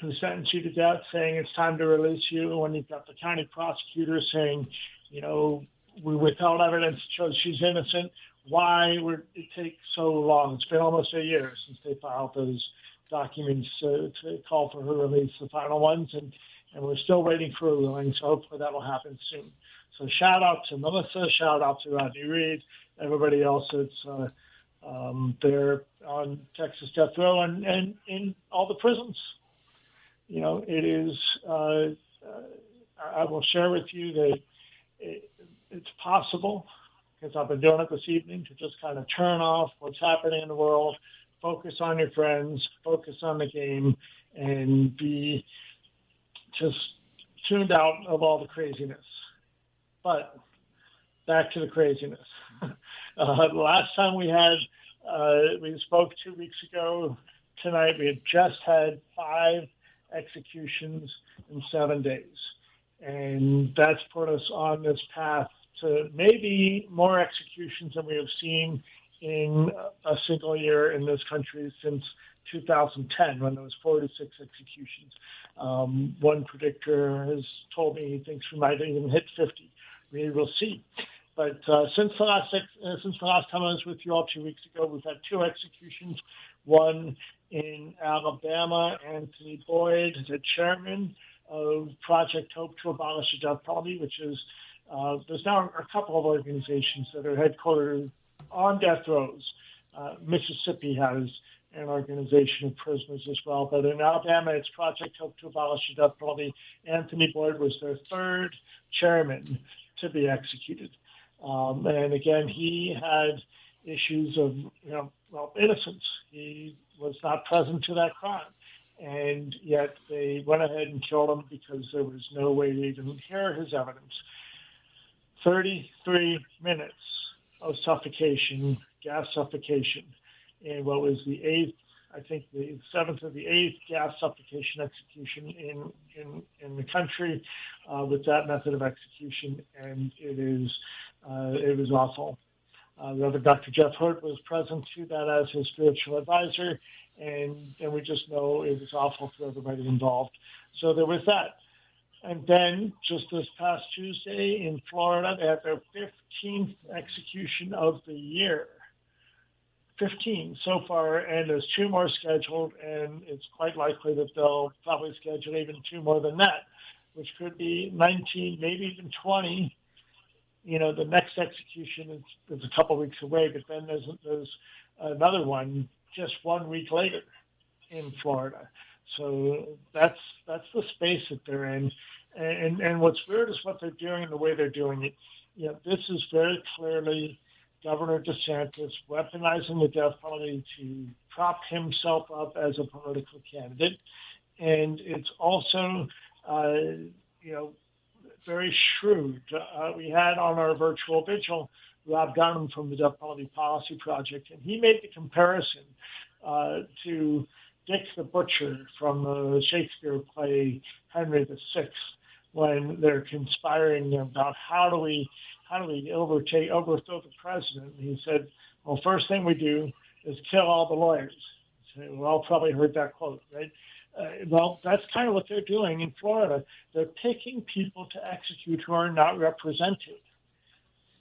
who sentenced you to death saying it's time to release you, when you've got the county prosecutor saying, we withheld evidence that shows she's innocent, why would it take so long? It's been almost a year since they filed those documents to call for her release, the final ones, and we're still waiting for a ruling, so hopefully that will happen soon. So shout out to Melissa, shout out to Rodney Reed, everybody else that's there on Texas death row and in all the prisons. It is, I will share with you that it's possible, because I've been doing it this evening, to just kind of turn off what's happening in the world, focus on your friends, focus on the game, and be just tuned out of all the craziness. But back to the craziness. The last time we spoke 2 weeks ago, tonight we had just had 5 executions in 7 days. And that's put us on this path to maybe more executions than we have seen in a single year in this country since 2010, when there was 46 executions. One predictor has told me he thinks we might even hit 50. We will see. But since the last time I was with you all 2 weeks ago, we've had 2 executions. One in Alabama, Anthony Boyd, the chairman of Project Hope to Abolish the Death Penalty, which is there's now a couple of organizations that are headquartered on death rows. Mississippi has an organization of prisoners as well, but in Alabama, it's Project Hope to Abolish the Death Penalty. Anthony Boyd was their 3rd chairman to be executed. And again, he had issues of, innocence. He was not present to that crime. And yet they went ahead and killed him because there was no way they didn't hear his evidence. 33 minutes of suffocation, gas suffocation, in what was the 8th, I think the 7th or the 8th gas suffocation execution in the country with that method of execution, and it was awful. Reverend Dr. Jeff Hurt was present to that as his spiritual advisor, and we just know it was awful for everybody involved. So there was that. And then just this past Tuesday in Florida, they had their 15th execution of the year. 15 so far, and there's 2 more scheduled, and it's quite likely that they'll probably schedule even 2 more than that, which could be 19, maybe even 20. The next execution is a couple weeks away, but then there's another one just 1 week later in Florida. So that's the space that they're in. And what's weird is what they're doing and the way they're doing it. This is very clearly Governor DeSantis weaponizing the death penalty to prop himself up as a political candidate. And it's also, very shrewd. We had on our virtual vigil Rob Dunham from the Death Penalty Policy Project, and he made the comparison to Dick the Butcher from the Shakespeare play Henry VI, when they're conspiring about how do we overthrow the president. And he said, well, first thing we do is kill all the lawyers. So we've all probably heard that quote, right? Well, that's kind of what they're doing in Florida. They're picking people to execute who are not represented.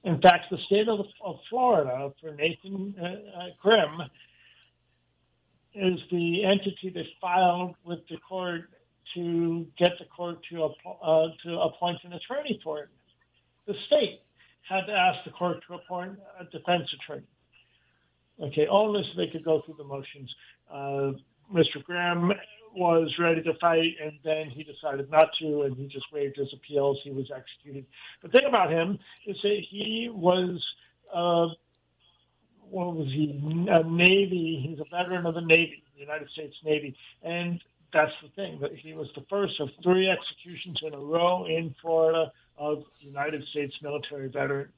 In fact, the state of Florida, for Nathan Grimm, is the entity that filed with the court to get the court to appoint an attorney for him. The state had to ask the court to appoint a defense attorney. Okay, only so they could go through the motions. Mr. Graham was ready to fight, and then he decided not to, and he just waived his appeals. He was executed. The thing about him is that he was, a Navy. He's a veteran of the Navy, the United States Navy, and that's the thing, that he was the first of 3 executions in a row in Florida of United States military veterans.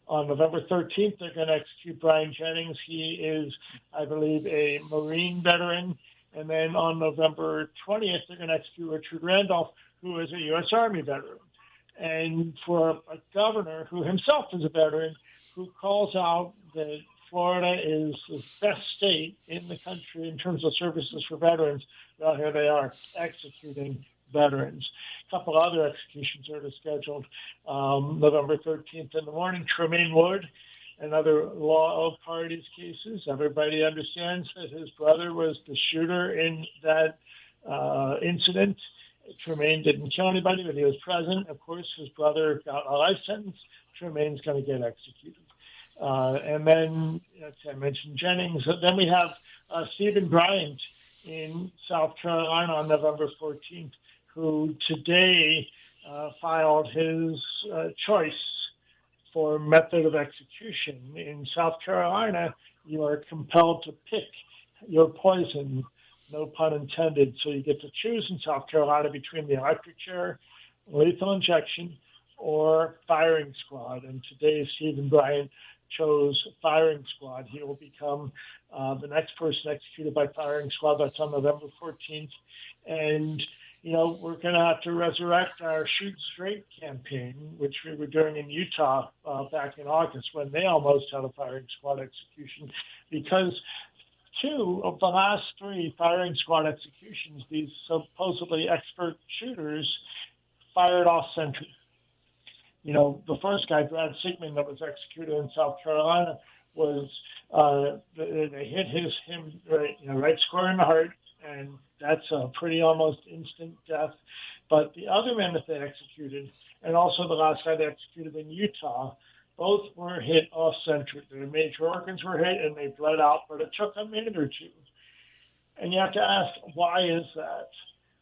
On November 13th, they're going to execute Brian Jennings. He is, I believe, a Marine veteran. And then on November 20th, they're going to execute Richard Randolph, who is a U.S. Army veteran. And for a governor who himself is a veteran, who calls out that Florida is the best state in the country in terms of services for veterans, well, here they are executing veterans. A couple other executions are scheduled November 13th in the morning. Tremaine Wood, another law of parties cases. Everybody understands that his brother was the shooter in that incident. Tremaine didn't kill anybody, but he was present. Of course, his brother got a life sentence. Tremaine's going to get executed. And then, as I mentioned, Jennings. Then we have Stephen Bryant in South Carolina on November 14th, who today filed his choice for method of execution. In South Carolina, you are compelled to pick your poison, no pun intended. So you get to choose in South Carolina between the electric chair, lethal injection, or firing squad. And today, Stephen Bryant chose firing squad. He will become the next person executed by firing squad. That's on November 14th. And, you know, we're going to have to resurrect our Shoot Straight campaign, which we were doing in Utah back in August when they almost had a firing squad execution, because 2 of the last 3 firing squad executions, these supposedly expert shooters, fired off center. You know, the first guy, Brad Sigmund, that was executed in South Carolina, was they hit him right square in the heart, and that's a pretty almost instant death. But the other men that they executed, and also the last guy they executed in Utah, both were hit off center. Their major organs were hit, and they bled out, but it took a minute or 2. And you have to ask, why is that?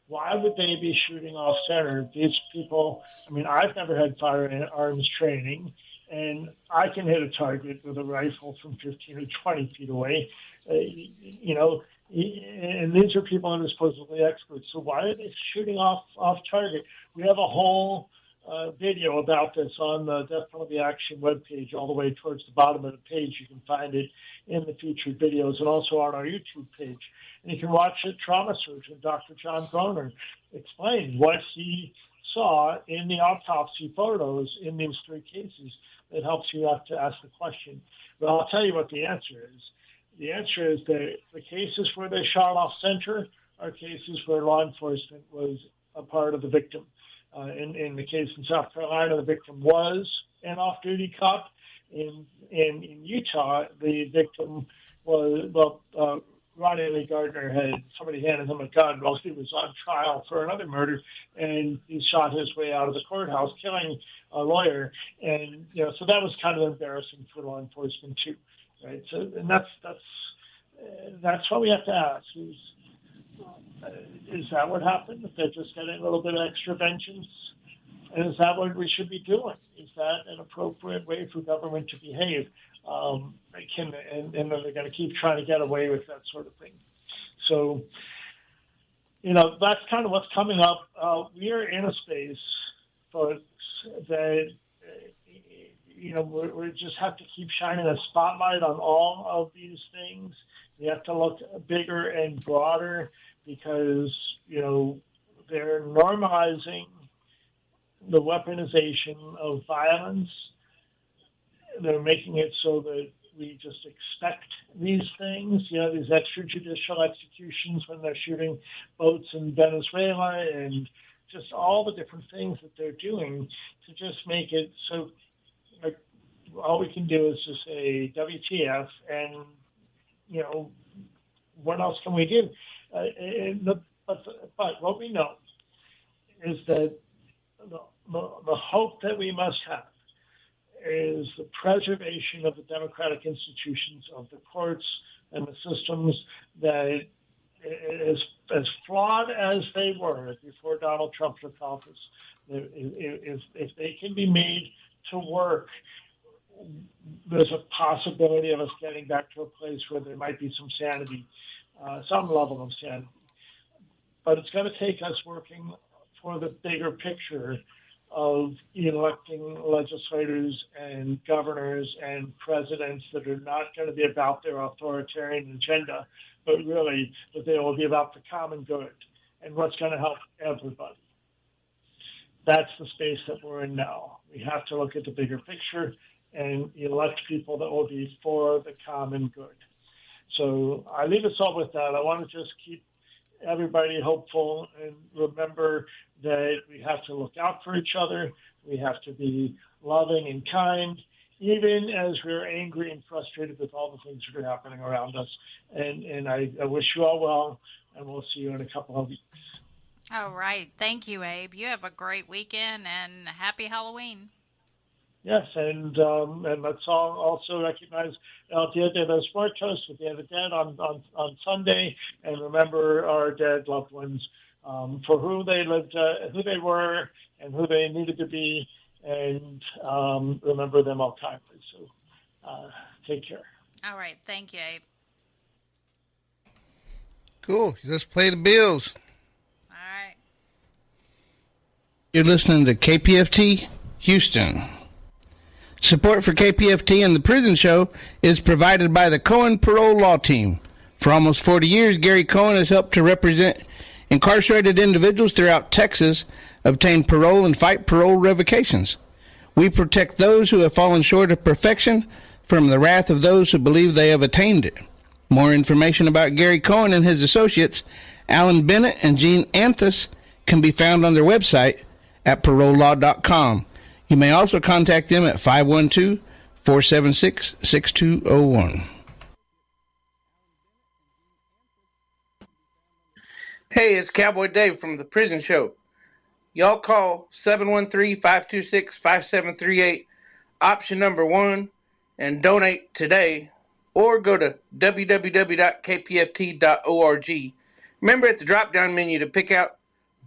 Why would they be shooting off center? These people, I mean, I've never had firearms training, and I can hit a target with a rifle from 15 or 20 feet away. You know, and these are people that are supposedly experts. So why are they shooting off target? We have a whole video about this on the Death Penalty Action webpage, all the way towards the bottom of the page. You can find it in the featured videos and also on our YouTube page. And you can watch a trauma surgeon, Dr. John Groner, explain what he saw in the autopsy photos in these 3 cases. It helps you have to ask the question. But I'll tell you what the answer is. The answer is that the cases where they shot off center are cases where law enforcement was a part of the victim. In the case in South Carolina, the victim was an off-duty cop. In Utah, the victim was, Ronnie Lee Gardner had somebody handed him a gun while he was on trial for another murder, and he shot his way out of the courthouse, killing a lawyer. And, you know, so that was kind of embarrassing for law enforcement too, right? So, and that's what we have to ask is that what happened? If they're just getting a little bit of extra vengeance? And is that what we should be doing? Is that an appropriate way for government to behave? And they're going to keep trying to get away with that sort of thing. So, you know, that's kind of what's coming up. We are in a space, folks, that, you know, we just have to keep shining a spotlight on all of these things. We have to look bigger and broader because, you know, they're normalizing the weaponization of violence. They're making it so that we just expect these things, you know, these extrajudicial executions when they're shooting boats in Venezuela and just all the different things that they're doing to just make it so, like, all we can do is just say WTF and, you know, what else can we do? But what we know is that the hope that we must have is the preservation of the democratic institutions of the courts and the systems that, as flawed as they were before Donald Trump took office, if they can be made to work, there's a possibility of us getting back to a place where there might be some sanity, some level of sanity. But it's going to take us working for the bigger picture of electing legislators and governors and presidents that are not going to be about their authoritarian agenda, but really that they will be about the common good and what's going to help everybody. That's the space that we're in now. We have to look at the bigger picture and elect people that will be for the common good. So I leave us all with that. I want to just keep everybody hopeful and remember that we have to look out for each other. We have to be loving and kind, even as we're angry and frustrated with all the things that are happening around us. And I wish you all well, and we'll see you in a couple of weeks. All right. Thank you, Abe. You have a great weekend and happy Halloween. Yes, and let's all also recognize El Dia de los Muertos, the Day of the Dead, on Sunday, and remember our dead loved ones for who they lived, who they were, and who they needed to be, and remember them all kindly. So take care. All right. Thank you, Abe. Cool. Let's play the Bills. All right. You're listening to KPFT Houston. Support for KPFT and the Prison Show is provided by the Cohen Parole Law Team. For almost 40 years, Gary Cohen has helped to represent incarcerated individuals throughout Texas, obtain parole, and fight parole revocations. We protect those who have fallen short of perfection from the wrath of those who believe they have attained it. More information about Gary Cohen and his associates, Alan Bennett and Gene Anthus, can be found on their website at parolelaw.com. You may also contact them at 512-476-6201. Hey, it's Cowboy Dave from The Prison Show. Y'all call 713-526-5738, option number 1, and donate today, or go to www.kpft.org. Remember at the drop-down menu to pick out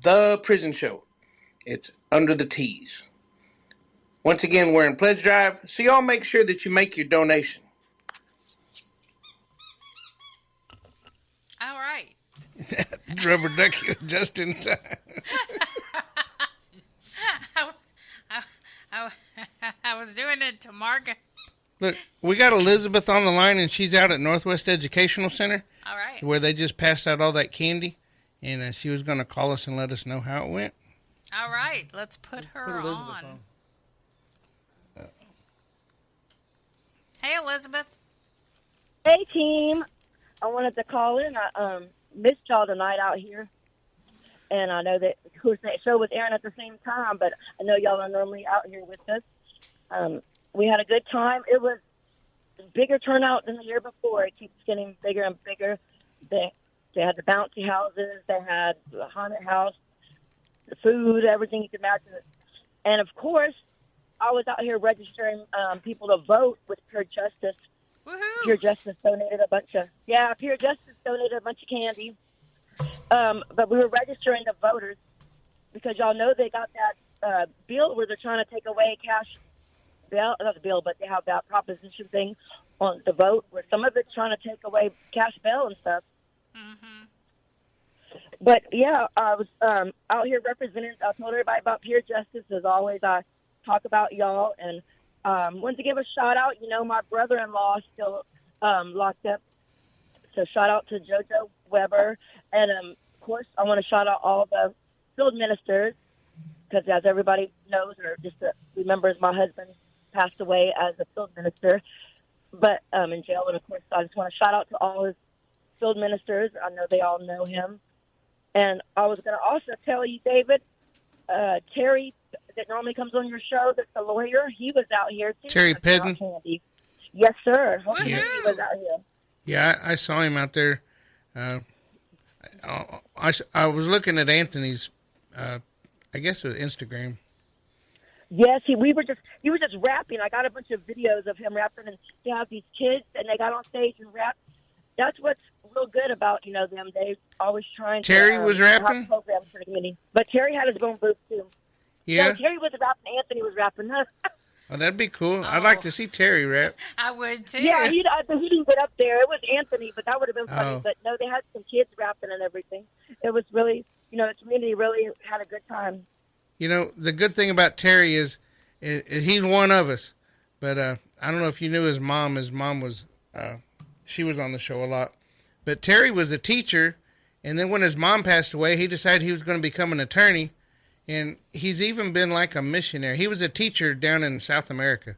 The Prison Show. It's under the T's. Once again, we're in pledge drive, so y'all make sure that you make your donation. All right. Rubber duck just in time. I was doing it to Marcus. Look, we got Elizabeth on the line, and she's out at Northwest Educational Center. All right. Where they just passed out all that candy, and she was going to call us and let us know how it went. All right. Let's put her on. Hey, Elizabeth. Hey, team. I wanted to call in. I missed y'all tonight out here. And I know that, of course, that show was airing at the same time, but I know y'all are normally out here with us. We had a good time. It was a bigger turnout than the year before. It keeps getting bigger and bigger. They had the bouncy houses. They had the haunted house, the food, everything you could imagine. And, of course, I was out here registering people to vote with Pure Justice. Woohoo! Pure Justice donated a bunch of candy. But we were registering the voters because y'all know they got that bill where they're trying to take away cash bail, not the bill, but they have that proposition thing on the vote where some of it's trying to take away cash bail and stuff. Mm-hmm. But yeah, I was out here representing. I told everybody about Pure Justice. As always, I talk about y'all and wanted to give a shout out. You know, my brother-in-law is still locked up. So shout out to JoJo Weber. And, of course, I want to shout out all the field ministers because, as everybody knows or just remembers, my husband passed away as a field minister, but in jail. And, of course, I just want to shout out to all his field ministers. I know they all know him. And I was going to also tell you, David, Terry that normally comes on your show, that's the lawyer, he was out here, too. Terry Pedden? Yes, sir. Yeah. He was out here. Yeah, I saw him out there. I was looking at Anthony's, I guess it was Instagram. Yes, he was just rapping. I got a bunch of videos of him rapping, and they have these kids, and they got on stage and rapped. That's what's real good about, them. They always trying to Terry was rapping? have programs for the community. But Terry had his own booth, too. Yeah? No, Terry was rapping. Anthony was rapping. Oh, that'd be cool. I'd like to see Terry rap. I would, too. Yeah, he didn't get up there. It was Anthony, but that would have been funny. Oh. But, no, they had some kids rapping and everything. It was really, the community really had a good time. You know, the good thing about Terry is he's one of us. But I don't know if you knew his mom. His mom was, she was on the show a lot. But Terry was a teacher, and then when his mom passed away, he decided he was going to become an attorney. And he's even been like a missionary. He was a teacher down in South America.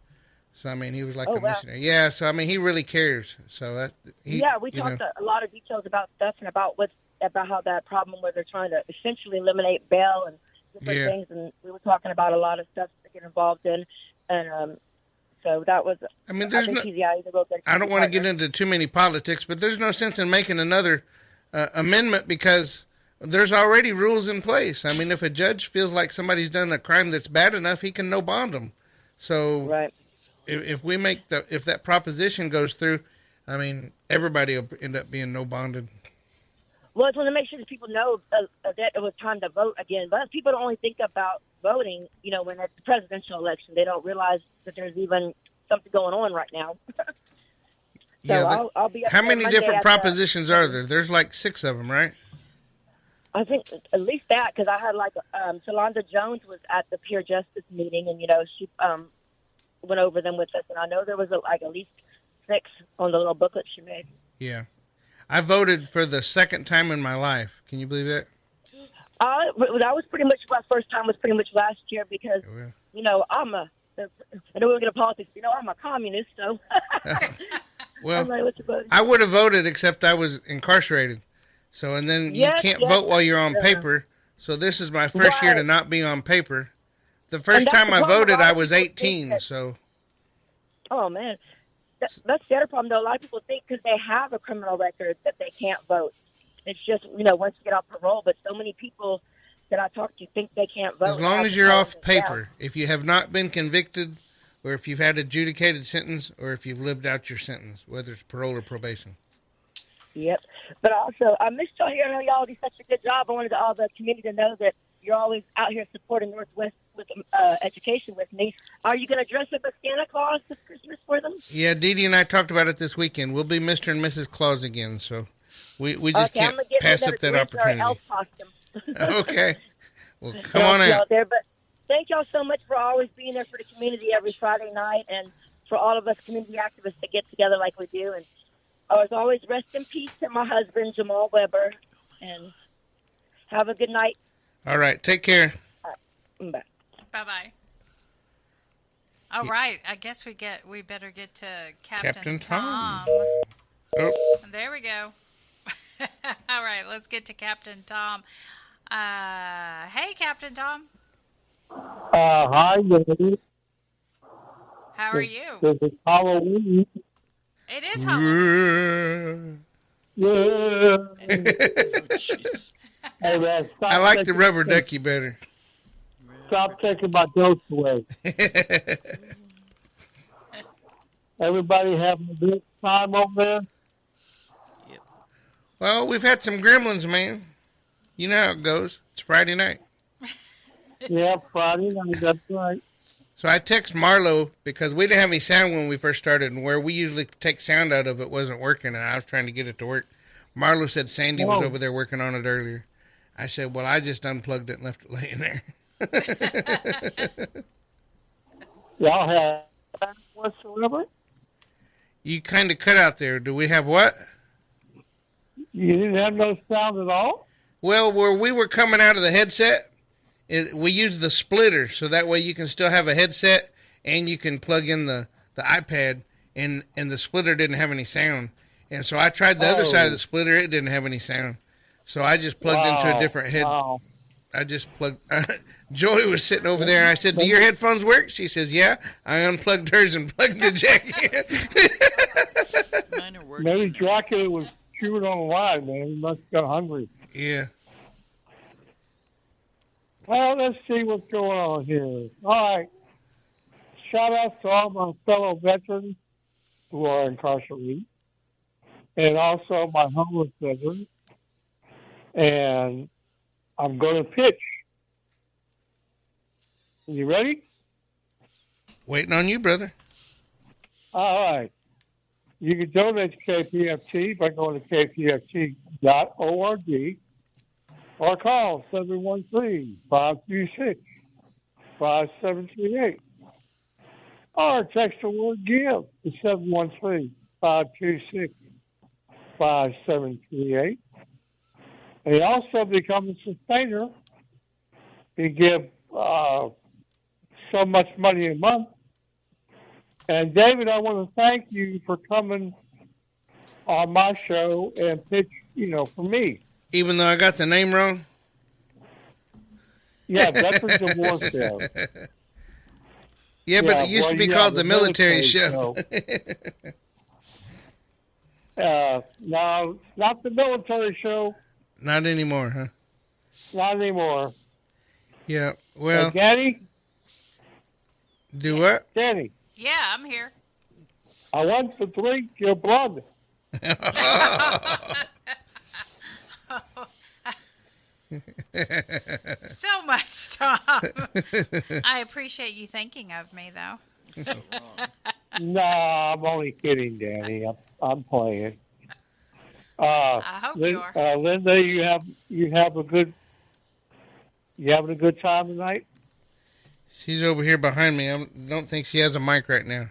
So, I mean, he was like a missionary. Yeah, so, I mean, he really cares. So we talked a lot of details about stuff and about how that problem where they're trying to essentially eliminate bail and different things. And we were talking about a lot of stuff to get involved in. And so that was, I mean, I don't want to get into too many politics, but there's no sense in making another amendment because there's already rules in place. I mean, if a judge feels like somebody's done a crime that's bad enough, he can no bond them. So if we make if that proposition goes through, I mean, everybody will end up being no bonded. Well, I just want to make sure that people know that it was time to vote again. But people don't only think about voting, you know, when it's the presidential election. They don't realize that there's even something going on right now. I'll be up how there many Monday different propositions are there? There's like 6 of them, right? I think at least that, because I had like Shalonda Jones was at the Peer Justice meeting, and, you know, she went over them with us. And I know there was like at least 6 on the little booklet she made. Yeah. I voted for the second time in my life. Can you believe that? That was pretty much my first time. Was pretty much last year because you know I know we're going to politics. You know I'm a communist, so. Well, like, what's your vote? I would have voted except I was incarcerated. So and then you can't vote while you're on paper. So this is my first year to not be on paper. The first time I voted, I was 18. So. Oh man. That's the other problem, though. A lot of people think because they have a criminal record that they can't vote. It's just, you know, once you get off parole. But so many people that I talk to think they can't vote. As long as you're off paper. If you have not been convicted, or if you've had adjudicated sentence, or if you've lived out your sentence, whether it's parole or probation. Yep. But also, I missed y'all here. I know y'all do such a good job. I wanted all the community to know that you're always out here supporting Northwest with education with me. Are you going to dress up as Santa Claus this Christmas for them? Yeah, Dee Dee and I talked about it this weekend. We'll be Mr. and Mrs. Claus again, so we just can't pass up that opportunity. Elf costume. Okay. Well, come on out. There, but thank y'all so much for always being there for the community every Friday night and for all of us community activists to get together like we do. And as always, rest in peace to my husband, Jamal Weber, and have a good night. All right. Take care. Bye. Bye-bye. All right. I guess we better get to Captain Tom. Oh. There we go. All right. Let's get to Captain Tom. Hey, Captain Tom. Hi, ladies. How are you? This is Halloween. It is Halloween. Hey, man, I like the rubber ducky better. Stop taking my jokes away. Everybody having a good time over there? Well, we've had some gremlins, man. You know how it goes. It's Friday night. Yeah, Friday night, that's right. So I text Marlo because we didn't have any sound when we first started, and where we usually take sound out of it wasn't working, and I was trying to get it to work. Marlo said Sandy was over there working on it earlier. I said, well, I just unplugged it and left it laying there. Y'all have sound whatsoever? You kind of cut out there. Do we have what? You didn't have no sound at all? Well, where we were coming out of the headset, we used the splitter, so that way you can still have a headset and you can plug in the iPad, and the splitter didn't have any sound. And so I tried the other side of the splitter. It didn't have any sound. So I just plugged into a different head. Wow. I just plugged. Joey was sitting over there, and I said, do your headphones work? She says, yeah. I unplugged hers and plugged the jack in. Mine are working. Maybe Dracula was chewing on the line, man. He must have got hungry. Yeah. Well, let's see what's going on here. All right. Shout out to all my fellow veterans who are incarcerated, and also my homeless veterans. And I'm going to pitch. You ready? Waiting on you, brother. All right. You can donate to KPFT by going to kpft.org or call 713-536-8255. 5738. Or text the word GIVE to 713-526-5738. And you also become a sustainer. You give so much money a month. And David, I want to thank you for coming on my show and pitch, for me. Even though I got the name wrong? Yeah, Veterans of Warfare. Yeah, but it used to be called the military show. No, it's not the military show. Not anymore, huh? Not anymore. Yeah, well. Danny? Do what? Danny. Yeah, I'm here. I want to drink your blood. So much, Tom. I appreciate you thinking of me, though. Nah, I'm only kidding, Danny. I'm playing. I hope you are. Linda, you having a good time tonight? She's over here behind me. I don't think she has a mic right now.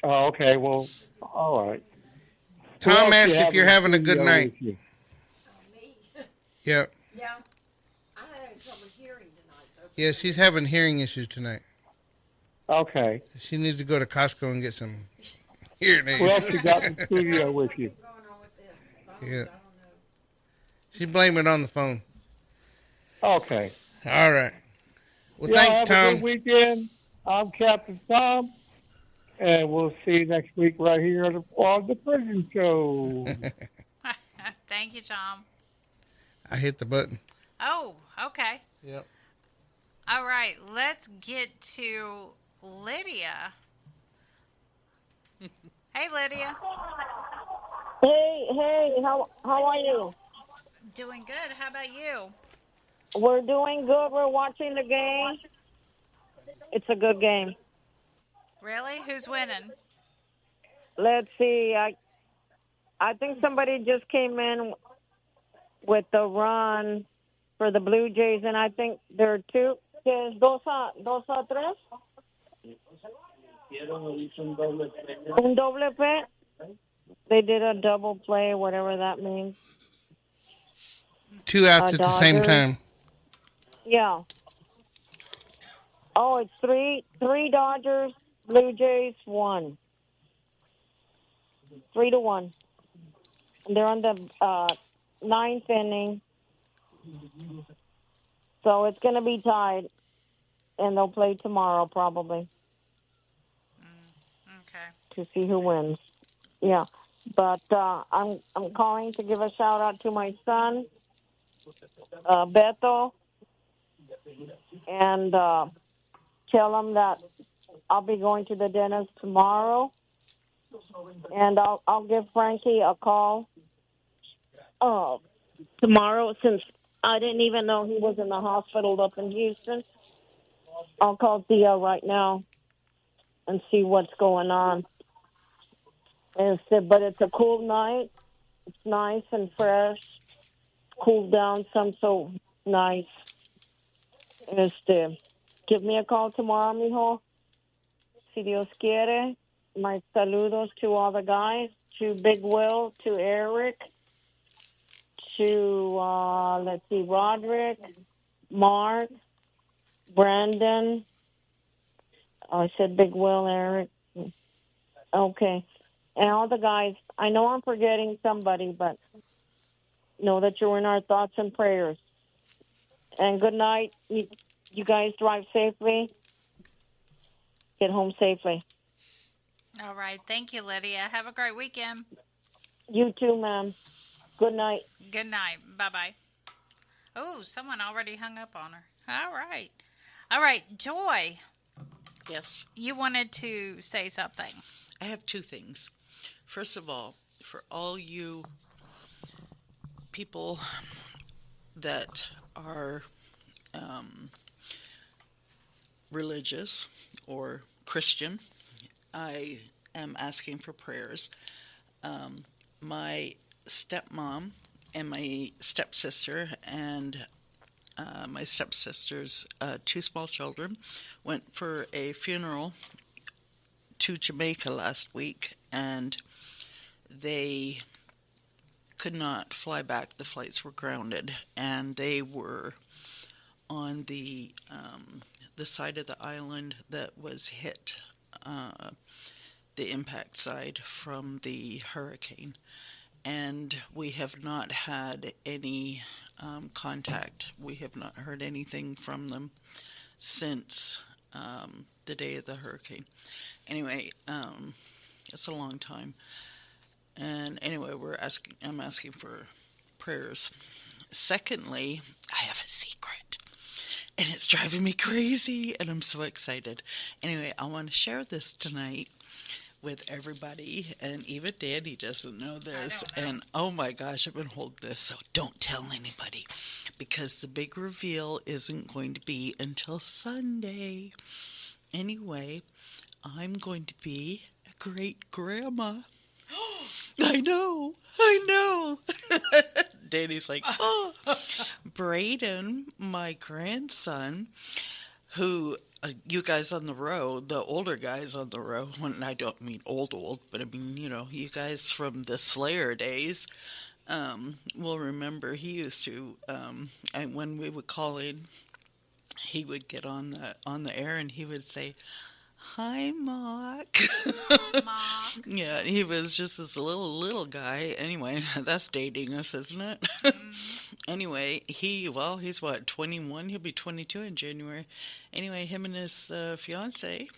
Oh, okay. Well, all right. Tom asked if you're having a good night. Me? Yep. Yeah. I had trouble hearing tonight. Yeah, she's having hearing issues tonight. Okay. She needs to go to Costco and get some hearing aids. Who else you got in the studio with you? Yeah. She's blaming it on the phone. Okay. All right. Well, Y'all thanks, have Tom. a good weekend. I'm Captain Tom, and we'll see you next week right here on the Prison Show. Thank you, Tom. I hit the button. Oh, okay. Yep. All right, let's get to Lydia. Hey, Lydia. Hey, how are you? Doing good. How about you? We're doing good. We're watching the game. It's a good game. Really? Who's winning? Let's see. I think somebody just came in with the run for the Blue Jays, and I think there are two. Dos a tres. Un doble play. They did a double play, whatever that means. 2 outs at the same time. Yeah. Oh, it's three Dodgers, Blue Jays, 1. 3-1. And they're on the 9th inning. So it's going to be tied, and they'll play tomorrow probably. Okay. To see who wins. Yeah. But I'm calling to give a shout out to my son, Beto, and tell him that I'll be going to the dentist tomorrow, and I'll give Frankie a call tomorrow, since I didn't even know he was in the hospital up in Houston. I'll call Thea right now and see what's going on. But it's a cool night. It's nice and fresh. Cooled down some, so nice. Give me a call tomorrow, mijo. Si Dios quiere. My saludos to all the guys, to Big Will, to Eric, to, Roderick, Mark, Brandon. I said Big Will, Eric. Okay. And all the guys. I know I'm forgetting somebody, but know that you're in our thoughts and prayers. And good night. You guys drive safely. Get home safely. All right. Thank you, Lydia. Have a great weekend. You too, ma'am. Good night. Good night. Bye-bye. Oh, someone already hung up on her. All right. All right. Joy. Yes. You wanted to say something. I have two things. First of all, for all you people that are religious or Christian, I am asking for prayers. My stepmom and my stepsister and my stepsister's two small children went for a funeral to Jamaica last week, and they could not fly back. The flights were grounded, and they were on the side of the island that was hit, the impact side from the hurricane. And we have not had any contact. We have not heard anything from them since the day of the hurricane. Anyway, it's a long time. And anyway, I'm asking for prayers. Secondly, I have a secret. And it's driving me crazy, and I'm so excited. Anyway, I want to share this tonight with everybody, and even Danny doesn't know this. And oh my gosh, I've been holding this, so don't tell anybody, because the big reveal isn't going to be until Sunday. Anyway, I'm going to be a great grandma. I know. Danny's like, oh. Braden, my grandson, who you guys on the row, the older guys on the row, and I don't mean old, but I mean, you guys from the Slayer days will remember he used to, when we would call in, he would get on the air and he would say, "Hi, Mock." Mock. Yeah, he was just this little guy. Anyway, that's dating us, isn't it? Anyway, he's what, 21? He'll be 22 in January. Anyway, him and his fiance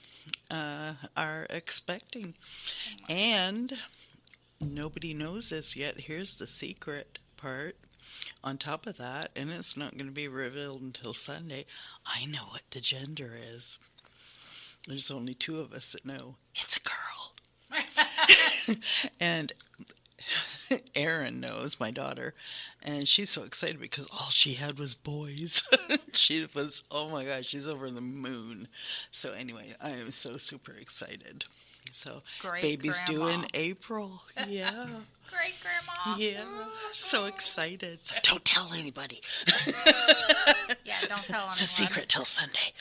are expecting. And nobody knows this yet. Here's the secret part. On top of that, and it's not going to be revealed until Sunday, I know what the gender is. There's only two of us that know. It's a girl. And Erin knows, my daughter, and she's so excited because all she had was boys. She was, oh my gosh, she's over the moon. So anyway, I am so super excited. So Great baby's grandma. due in April. Yeah. Great grandma. Yeah. So excited. So don't tell anybody. Yeah, don't tell anyone. It's a secret till Sunday.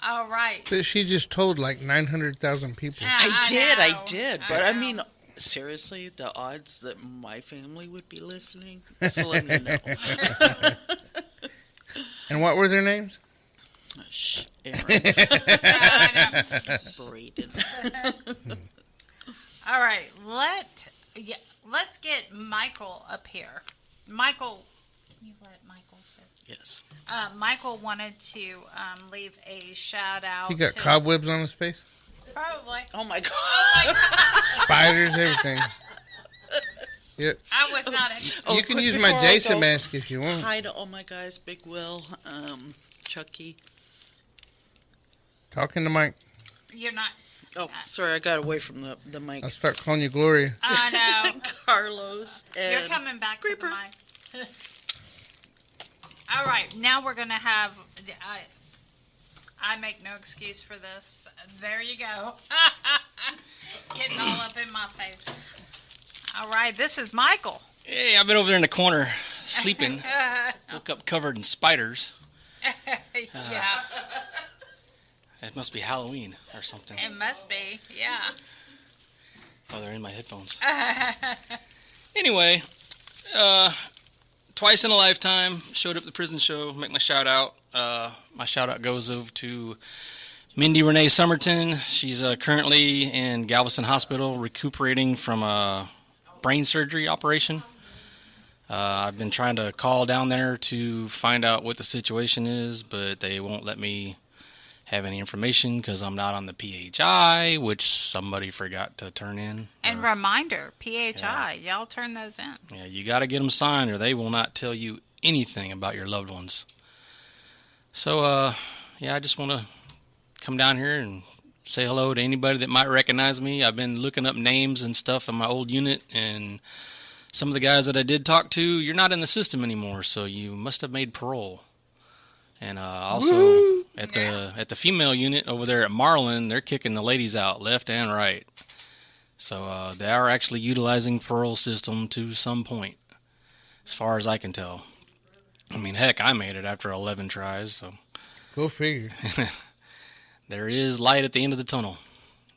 All right. But she just told like 900,000 people. I did. But I mean, seriously, the odds that my family would be listening, slim to no. And what were their names? Shh, Aaron. Braden. All right, let's get Michael up here. Michael, you let Michael sit. Yes. Michael wanted to leave a shout out. He got cobwebs on his face? Probably. Oh my god. Spiders, everything. Yep. I was not. You can use my Jason mask if you want. Hi to all my guys, Big Will, Chucky. Talking to Mike. You're not. Oh, sorry, I got away from the mic. I'll start calling you Gloria. I know. Carlos. And You're coming back to the mic. All right, now we're going to have... I make no excuse for this. There you go. Getting all up in my face. All right, this is Michael. Hey, I've been over there in the corner sleeping. Woke up covered in spiders. Yeah. It must be Halloween or something. It must be, yeah. Oh, they're in my headphones. Anyway, twice in a lifetime, showed up at the prison show, make my shout out. My shout out goes over to Mindy Renee Somerton. She's currently in Galveston Hospital recuperating from a brain surgery operation. I've been trying to call down there to find out what the situation is, but they won't let me have any information because I'm not on the PHI, which somebody forgot to turn in. And reminder, PHI, y'all turn those in. Yeah, you got to get them signed or they will not tell you anything about your loved ones. So, I just want to come down here and say hello to anybody that might recognize me. I've been looking up names and stuff in my old unit, and some of the guys that I did talk to, you're not in the system anymore, so you must have made parole. And also at the female unit over there at Marlin, they're kicking the ladies out left and right. So they are actually utilizing parole system to some point, as far as I can tell. I mean, heck, I made it after 11 tries, so. Go figure. There is light at the end of the tunnel.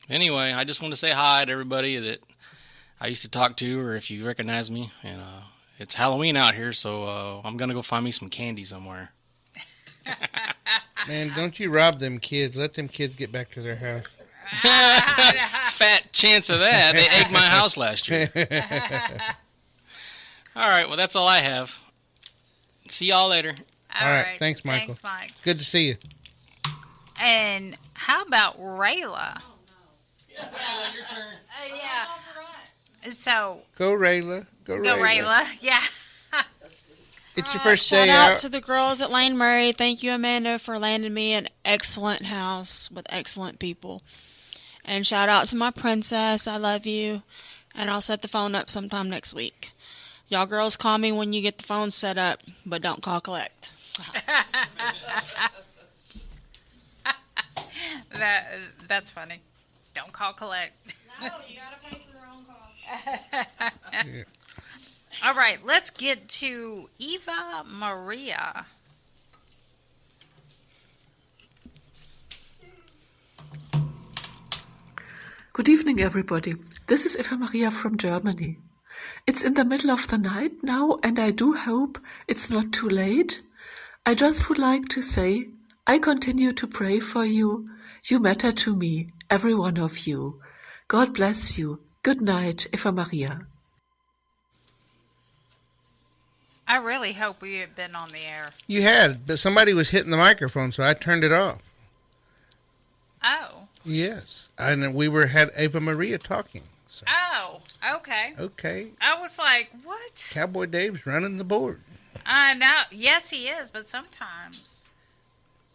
Anyway, I just want to say hi to everybody that I used to talk to, or if you recognize me. And it's Halloween out here, so I'm going to go find me some candy somewhere. Man, don't you rob them kids. Let them kids get back to their house. Fat chance of that. They egged my house last year. All right, well, that's all I have. See y'all later. All right. Thanks, Michael. Thanks, Mike. Good to see you. And how about Rayla? Your turn. Yeah. So. Go, Rayla. Go, Rayla. Yeah. It's your first Shout day out out. to the girls at Lane Murray. Thank you, Amanda, for landing me an excellent house with excellent people. And shout out to my princess. I love you. And I'll set the phone up sometime next week. Y'all girls call me when you get the phone set up, but don't call collect. That's funny. Don't call collect. No, you gotta pay for your own call. Yeah. All right, let's get to Eva Maria. Good evening, everybody. This is Eva Maria from Germany. It's in the middle of the night now, and I do hope it's not too late. I just would like to say, I continue to pray for you. You matter to me, every one of you. God bless you. Good night, Eva Maria. I really hope we had been on the air. You had, but somebody was hitting the microphone, so I turned it off. Oh. Yes. And we had Eva Maria talking. So. Oh, okay. Okay. I was like, what? Cowboy Dave's running the board. I know. Yes, he is, but sometimes.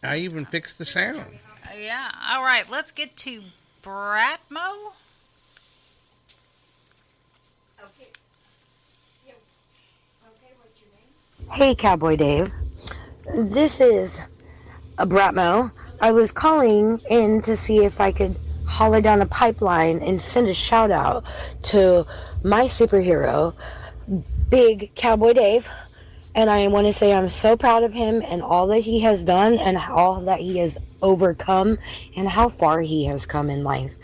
I even fixed the sound. Yeah. All right, let's get to Bratmo. Hey, Cowboy Dave. This is Bratmo. I was calling in to see if I could holler down a pipeline and send a shout out to my superhero, Big Cowboy Dave. And I want to say I'm so proud of him and all that he has done and all that he has overcome and how far he has come in life.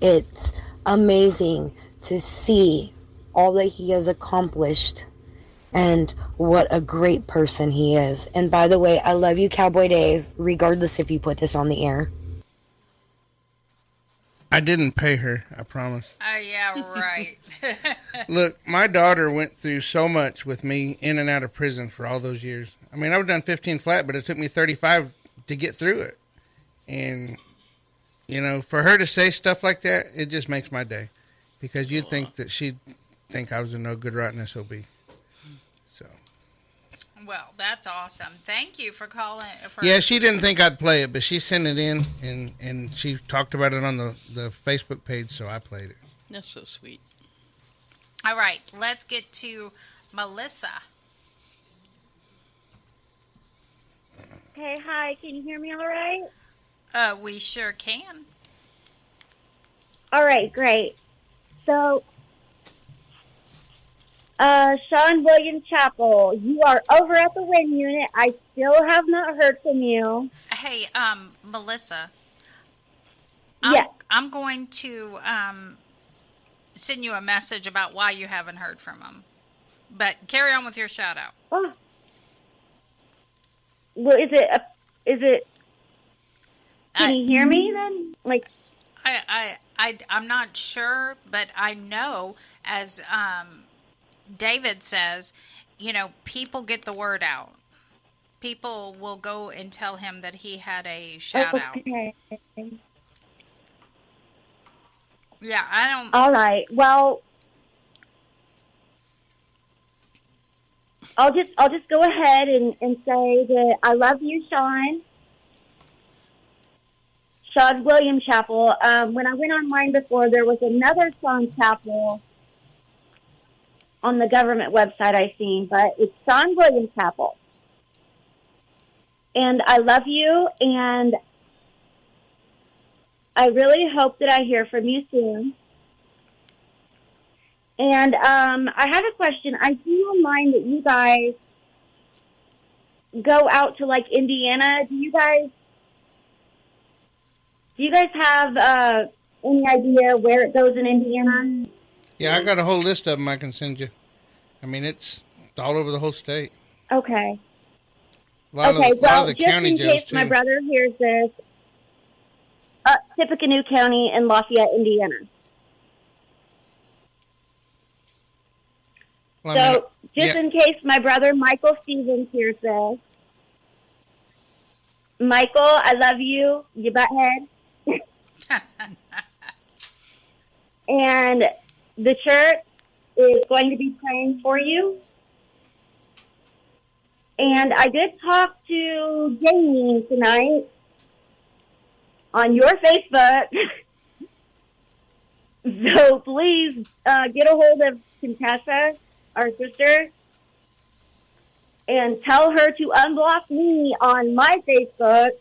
It's amazing to see all that he has accomplished and what a great person he is. And by the way, I love you, Cowboy Dave, regardless if you put this on the air. I didn't pay her, I promise. Yeah, right. Look, my daughter went through so much with me in and out of prison for all those years. I mean, I was done 15 flat, but it took me 35 to get through it. And, you know, for her to say stuff like that, it just makes my day. Because you'd think that she'd think I was a no good rotten SOB. So. Well, that's awesome. Thank you for calling. Yeah, she didn't think I'd play it, but she sent it in, and she talked about it on the Facebook page, so I played it. That's so sweet. All right, let's get to Melissa. Hey, hi. Can you hear me all right? We sure can. All right, great. So, Sean Williams Chapel, you are over at the WIN unit. I still have not heard from you. Hey, Melissa. Yes. I'm going to send you a message about why you haven't heard from him. But carry on with your shout out. Oh. Well, is it? Can you hear me then? Like, I'm not sure, but I know, as David says, you know, people get the word out. People will go and tell him that he had a shout out. Yeah, I don't. All right. Well, I'll just go ahead and say that I love you, Sean William Chapel. When I went online before, there was another Sean Chapel on the government website I seen, but it's Sean William Chapel. And I love you, and I really hope that I hear from you soon. And I have a question. I see online that you guys go out to like Indiana. Do you guys have any idea where it goes in Indiana? Yeah, I got a whole list of them I can send you. I mean, it's all over the whole state. Okay. A lot Okay, of well, the just county in jails, case my too. brother hears this, Tippecanoe County in Lafayette, Indiana. Well, I mean, So, just yeah. in case my brother Michael Stevens hears this, Michael, I love you, you butthead. And the church is going to be praying for you. And I did talk to Jamie tonight on your Facebook. So please get a hold of Contessa, our sister, and tell her to unblock me on my Facebook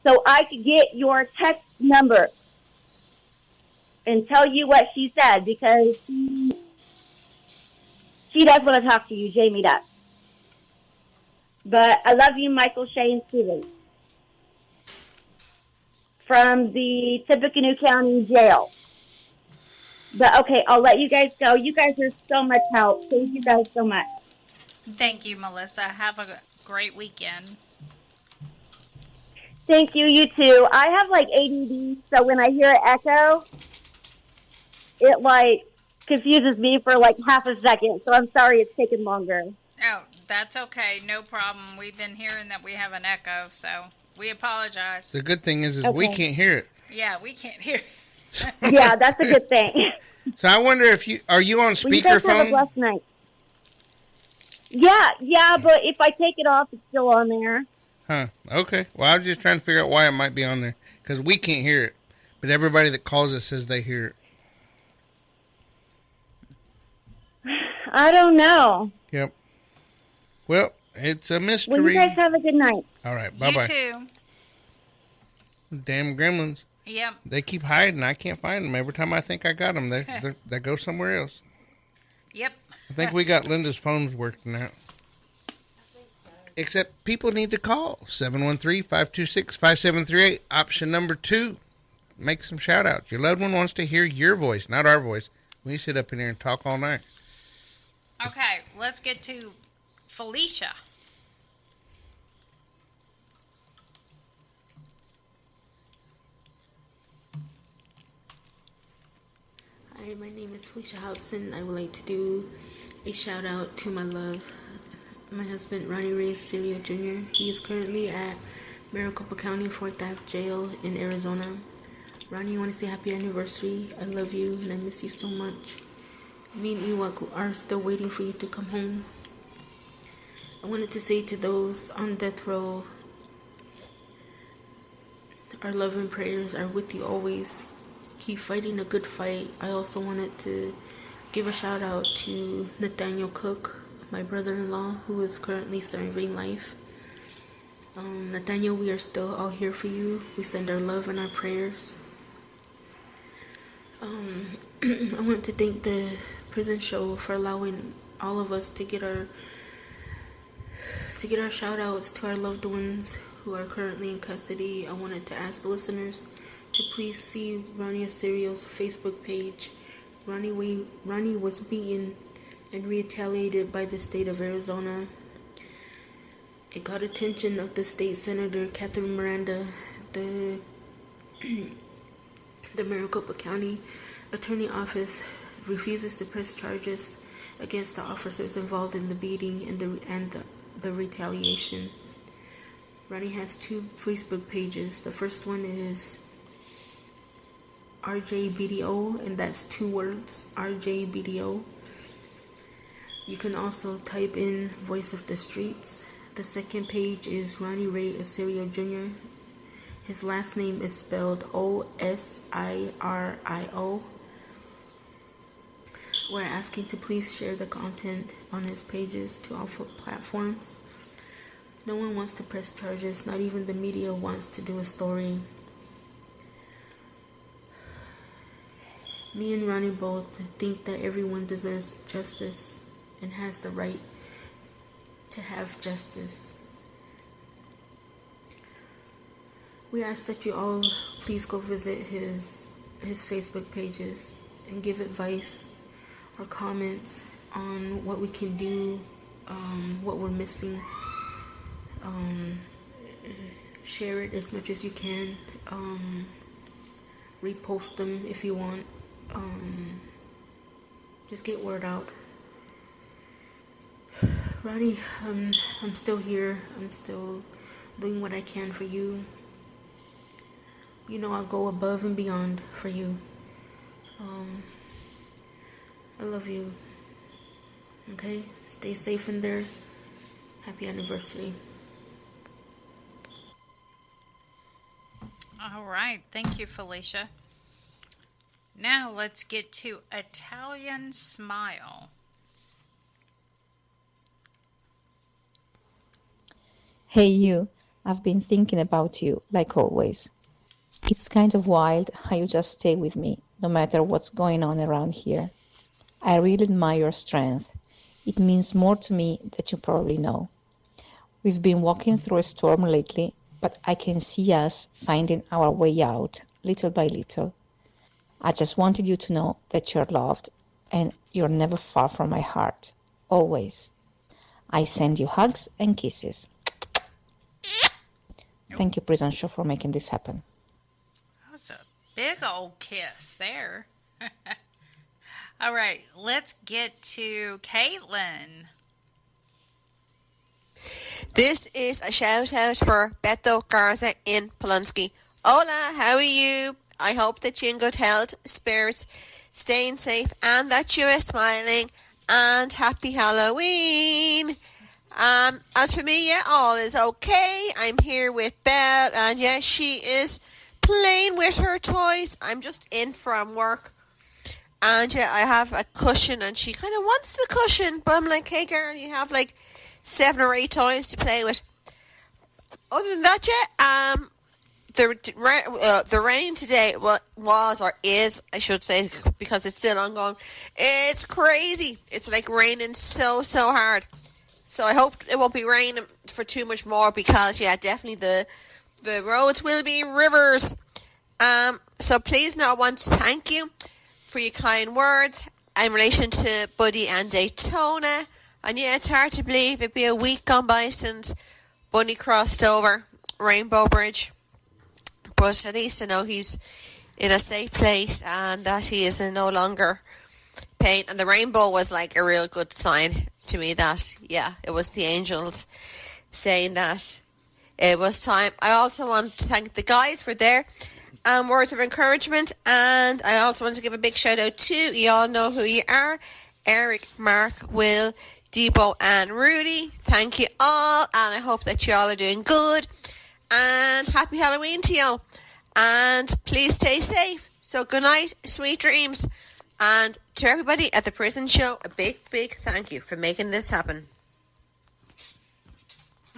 so I could get your text number and tell you what she said, because she does want to talk to you, Jamie does. But I love you, Michael Shane Stevens, from the Tippecanoe County Jail. But okay, I'll let you guys go. You guys are so much help. Thank you guys so much. Thank you, Melissa. Have a great weekend. Thank you, you too. I have like ADD, so when I hear an echo, it like confuses me for like half a second. So I'm sorry it's taken longer. Oh, that's okay. No problem. We've been hearing that we have an echo, so we apologize. The good thing is we Okay. can't hear it. Yeah, we can't hear. Yeah, that's a good thing. So I wonder if are you on Well, you guys have a speakerphone? blessed night. Yeah, but if I take it off, it's still on there. Huh. Okay. Well, I was just trying to figure out why it might be on there, because we can't hear it, but everybody that calls us says they hear it. I don't know. Yep. Well, it's a mystery. Well, you guys have a good night. All right. Bye bye. You too. Damn gremlins. Yep. They keep hiding. I can't find them. Every time I think I got them, they go somewhere else. Yep. I think we got Linda's phones working out. Except people need to call 713-526-5738. Option number 2. Make some shout outs. Your loved one wants to hear your voice, not our voice. We sit up in here and talk all night. Okay, let's get to Felicia. Hi, my name is Felicia Hobson. I would like to do a shout out to my love, my husband Ronnie Reyes Serio Jr. He is currently at Maricopa County 4th Ave Jail in Arizona. Ronnie, I want to say happy anniversary. I love you and I miss you so much. Me and Ewok are still waiting for you to come home. I wanted to say to those on death row, our love and prayers are with you always. Keep fighting a good fight. I also wanted to give a shout out to Nathaniel Cook, my brother-in-law, who is currently serving life. Nathaniel, we are still all here for you. We send our love and our prayers. I want to thank the prison show for allowing all of us to get our shout outs to our loved ones who are currently in custody. I wanted to ask the listeners to please see Ronnie Aserio's Facebook page. Ronnie was beaten and retaliated by the state of Arizona. It got attention of the state senator Catherine Miranda. The Maricopa County Attorney Office refuses to press charges against the officers involved in the beating and the retaliation. Ronnie has 2 Facebook pages. The first one is RJBDO, and that's 2 words, RJBDO. You can also type in Voice of the Streets. The second page is Ronnie Ray Aserio Jr. His last name is spelled Osirio. We're asking to please share the content on his pages to all platforms. No one wants to press charges, not even the media wants to do a story. Me and Ronnie both think that everyone deserves justice and has the right to have justice. We ask that you all please go visit his Facebook pages and give advice or comments on what we can do, what we're missing. Share it as much as you can. Repost them if you want. Just get word out. Ronnie, I'm still here. I'm still doing what I can for you. You know I'll go above and beyond for you. I love you. Okay? Stay safe in there. Happy anniversary. All right. Thank you, Felicia. Now let's get to Italian Smile. Hey you, I've been thinking about you, like always. It's kind of wild how you just stay with me, no matter what's going on around here. I really admire your strength. It means more to me than you probably know. We've been walking through a storm lately, but I can see us finding our way out, little by little. I just wanted you to know that you're loved, and you're never far from my heart, always. I send you hugs and kisses. Thank you, Prison Show, for making this happen. That was a big old kiss there. All right, let's get to Caitlin. This is a shout out for Beto Garza in Polunsky. Hola, how are you? I hope that you're in good health, spirits, staying safe, and that you are smiling. And happy Halloween! As for me, yeah, all is okay. I'm here with Belle, and yes, she is playing with her toys. I'm just in from work, and yeah, I have a cushion, and she kind of wants the cushion, but I'm like, hey girl, you have like 7 or 8 toys to play with. Other than that, yeah, the rain today was or is, I should say, because it's still ongoing. It's crazy. It's like raining so hard. So I hope it won't be raining for too much more, because yeah, definitely the roads will be rivers. So please know I want to thank you for your kind words in relation to Buddy and Daytona. And yeah, it's hard to believe it'd be a week gone by since Bunny crossed over Rainbow Bridge. But at least I know he's in a safe place and that he is in no longer pain. And the rainbow was like a real good sign to me that, yeah, it was the angels saying that it was time. I also want to thank the guys for their words of encouragement. And I also want to give a big shout out to, you all know who you are, Eric, Mark, Will, Debo, and Rudy. Thank you all, and I hope that you all are doing good. And happy Halloween to y'all. And please stay safe. So good night, sweet dreams. And to everybody at the Prison Show, a big thank you for making this happen.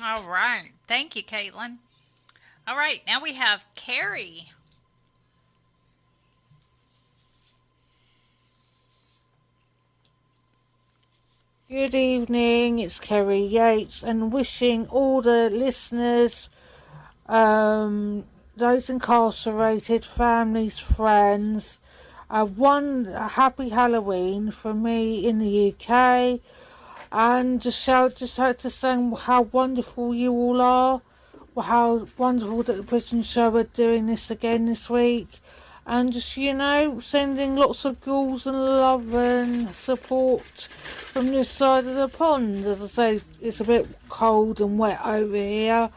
All right. Thank you, Caitlin. All right. Now we have Carrie. Good evening, it's Kerry Yates, and wishing all the listeners, those incarcerated, families, friends, a happy Halloween from me in the UK, and just like to say how wonderful you all are, how wonderful that the Prison Show are doing this again this week. And just, sending lots of ghouls and love and support from this side of the pond. As I say, it's a bit cold and wet over here,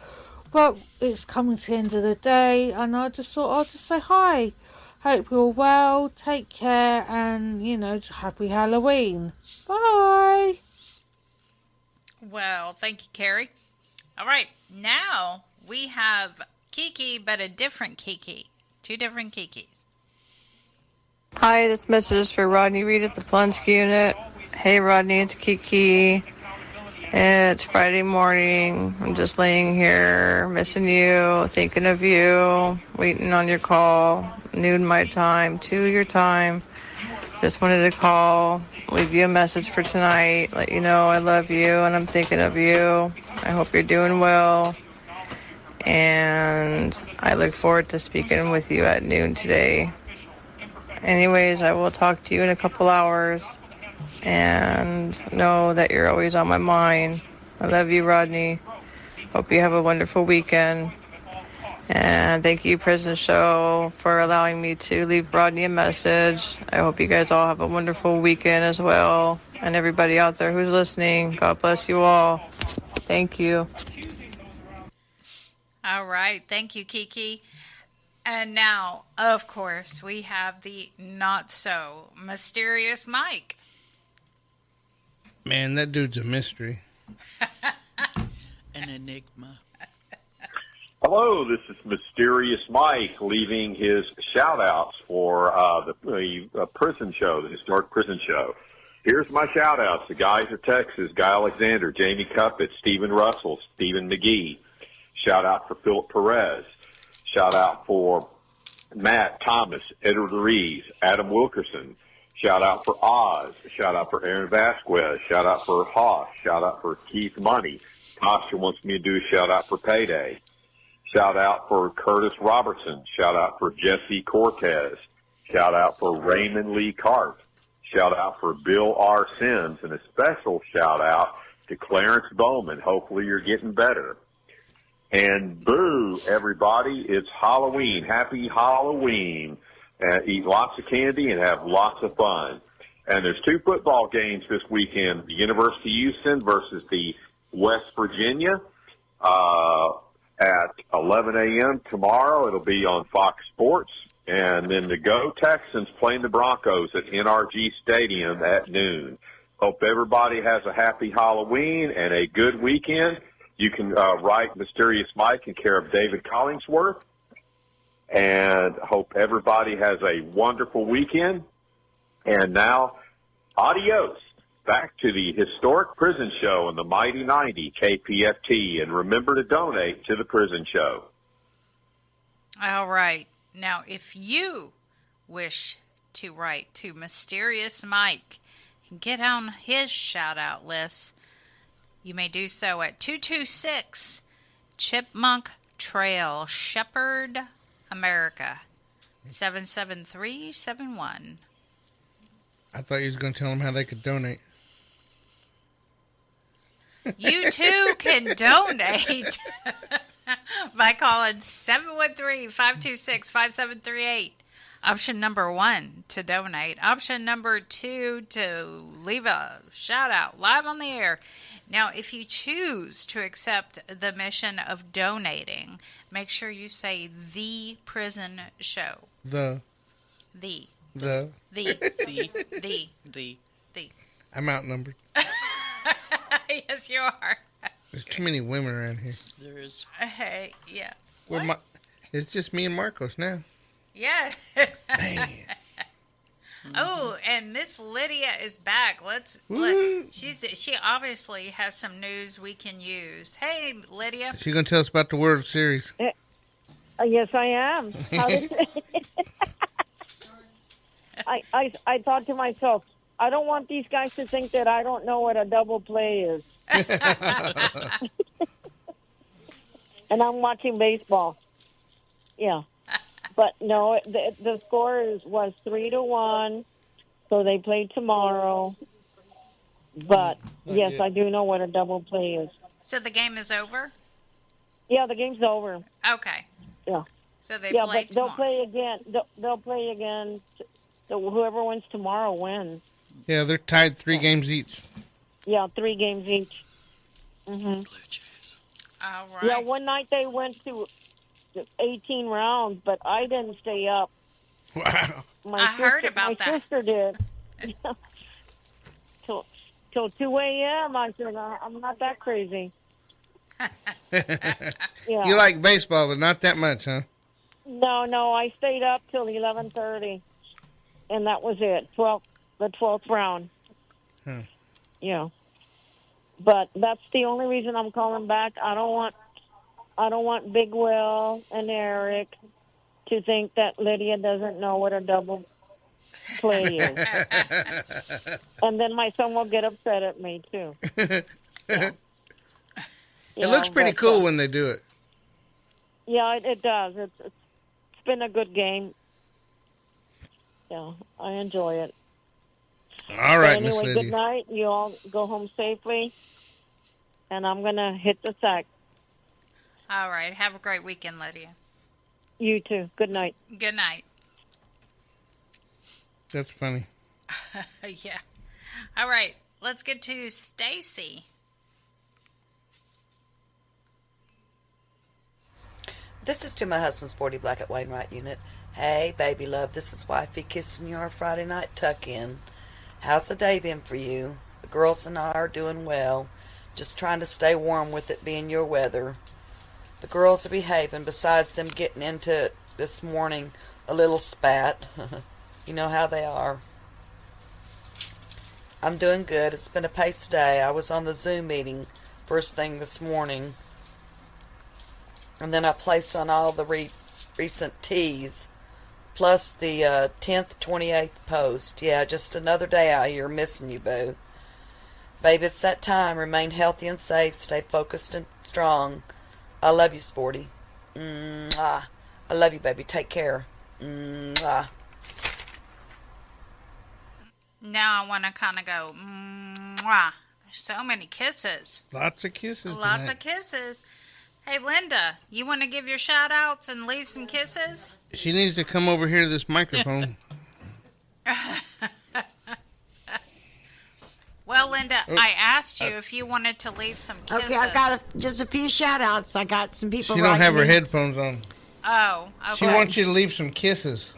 but it's coming to the end of the day, and I just thought I'd just say hi. Hope you're well, take care, and, happy Halloween. Bye! Well, thank you, Carrie. All right, now we have Kiki, but a different Kiki. 2 different Kikis. Hi, this message is for Rodney Reed at the Plunsk unit. Hey, Rodney, it's Kiki. It's Friday morning. I'm just laying here, missing you, thinking of you, waiting on your call. Noon my time, 2 your time. Just wanted to call, leave you a message for tonight, let you know I love you and I'm thinking of you. I hope you're doing well. And I look forward to speaking with you at noon today. Anyways, I will talk to you in a couple hours. And know that you're always on my mind. I love you, Rodney. Hope you have a wonderful weekend. And thank you, Prison Show, for allowing me to leave Rodney a message. I hope you guys all have a wonderful weekend as well. And everybody out there who's listening, God bless you all. Thank you. All right. Thank you, Kiki. And now, of course, we have the not so mysterious Mike. Man, that dude's a mystery. An enigma. Hello, this is Mysterious Mike leaving his shout-outs for the prison show, the historic prison show. Here's my shout-outs. The guys of Texas, Guy Alexander, Jamie Cuppett, Stephen Russell, Stephen McGee. Shout-out for Philip Perez. Shout-out for Matt Thomas, Edward Reeves, Adam Wilkerson. Shout-out for Oz. Shout-out for Aaron Vasquez. Shout-out for Hoss. Shout-out for Keith Money. Costa wants me to do a shout-out for Payday. Shout out for Curtis Robertson. Shout out for Jesse Cortez. Shout out for Raymond Lee Cart. Shout out for Bill R. Sims. And a special shout out to Clarence Bowman. Hopefully you're getting better. And boo, everybody, it's Halloween. Happy Halloween. Eat lots of candy and have lots of fun. And there's 2 football games this weekend. The University of Houston versus the West Virginia. At 11 a.m. tomorrow. It'll be on Fox Sports. And then the Go Texans playing the Broncos at NRG Stadium at noon. Hope everybody has a happy Halloween and a good weekend. You can write Mysterious Mike in care of David Collingsworth. And hope everybody has a wonderful weekend. And now, adios. Back to the historic prison show on the Mighty 90 KPFT. And remember to donate to the prison show. All right. Now, if you wish to write to Mysterious Mike and get on his shout-out list, you may do so at 226 Chipmunk Trail, Shepherd, America, 77371. I thought you was going to tell them how they could donate. You too can donate by calling 713-526-5738. Option number 1 to donate. Option number 2 to leave a shout out live on the air. Now, if you choose to accept the mission of donating, make sure you say the prison show. The. I'm outnumbered. Yes, you are. There's too many women around here. There is. Hey, yeah. It's just me and Marcos now. Yeah. Man. Oh, and Miss Lydia is back. She obviously has some news we can use. Hey, Lydia. She's going to tell us about the World Series. Yes, I am. I thought to myself, I don't want these guys to think that I don't know what a double play is. And I'm watching baseball. Yeah. But no, the score was 3-1, so they play tomorrow. But yes, I do know what a double play is. So the game is over? Yeah, the game's over. Okay. Yeah. So they play but tomorrow. They'll play again. So whoever wins tomorrow wins. Yeah, they're tied 3 games each. Yeah, 3 games each. Mm-hmm. All right. Yeah, one night they went to 18 rounds, but I didn't stay up. Wow. I heard about that. My sister did. till 2 a.m. I said, I'm not that crazy. Yeah. You like baseball, but not that much, huh? No, I stayed up till 11:30, and that was it. The 12th round. Yeah. But that's the only reason I'm calling back. I don't want Big Will and Eric to think that Lydia doesn't know what a double play you. And then my son will get upset at me, too. It Yeah, looks pretty but, cool when they do it. Yeah, it does. It's been a good game. Yeah, I enjoy it. All right, But Miss anyway, Lydia. good night. You all go home safely. And I'm going to hit the sack. All right. Have a great weekend, Lydia. You too. Good night. Good night. That's funny. Yeah. All right. Let's get to Stacy. This is to my husband's 40 Black at Wainwright unit. Hey, baby love, this is wifey kissing your Friday night tuck-in. How's the day been for you? The girls and I are doing well. Just trying to stay warm with it being your weather. The girls are behaving, besides them getting into it this morning a little spat. You know how they are. I'm doing good. It's been a pace day. I was on the Zoom meeting first thing this morning. And then I placed on all the recent teas, plus the 10th, 28th post. Yeah, just another day out here missing you, boo. Babe, it's that time. Remain healthy and safe. Stay focused and strong. I love you, Sporty. Mwah. I love you, baby. Take care. Mwah. Now I want to kind of go, mwah. There's so many kisses. Lots of kisses. Lots tonight. of kisses. Hey, Linda, you want to give your shout outs and leave some kisses? She needs to come over here to this microphone. Well, Linda, I asked you if you wanted to leave some kisses. Okay, I've got just a few shout outs. I got some people She don't have her writing me. headphones on. Oh, okay. She wants you to leave some kisses.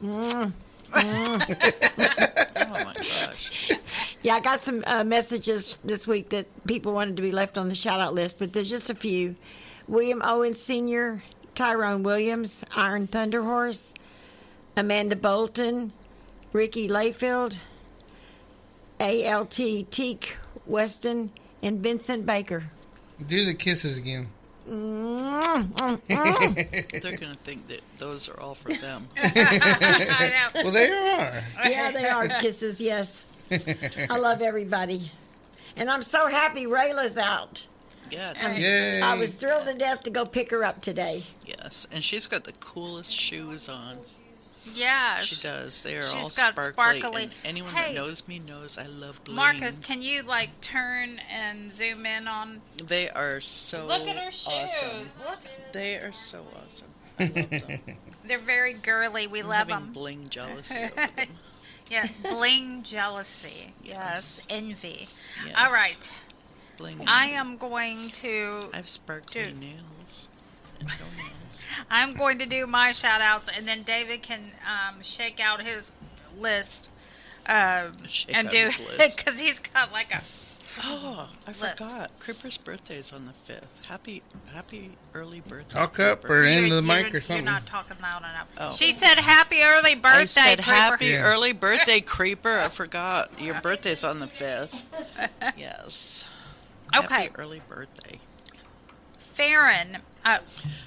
Mm. Oh my gosh. Yeah, I got some messages this week that people wanted to be left on the shout out list, but there's just a few. William Owens Sr., Tyrone Williams, Iron Thunder Horse, Amanda Bolton, Ricky Layfield, ALT Teak Weston, and Vincent Baker. Do the kisses again. They're going to think that those are all for them. Well, they are. Yeah, they are kisses, yes. I love everybody. And I'm so happy Rayla's out. Yes. I was thrilled to death to go pick her up today. Yes, and she's got the coolest shoes on. Yeah. She does. They are She's all got sparkly. And anyone Hey, that knows me knows I love bling. Marcus, can you turn and zoom in on? They are so Look at her shoes. awesome. Look. They are so awesome. I love them. They're very girly. We I'm love having them. bling jealousy over them. Yeah, bling jealousy. Yes, envy. Yes. All right. Bling I envy. am going to. I have sparkly nails and toenails. I'm going to do my shout outs, and then David can shake out his list and out do his it list. because he's got a. Oh, I list. forgot. Creeper's birthday's on the 5th. Happy early birthday. Talk up Creeper. or into the mic or something. You're not talking loud enough. Oh. She said, "Happy early birthday, I said Creeper." happy early birthday, Creeper. I forgot. Your birthday's on the 5th. Yes. Okay. Happy early birthday. Farron.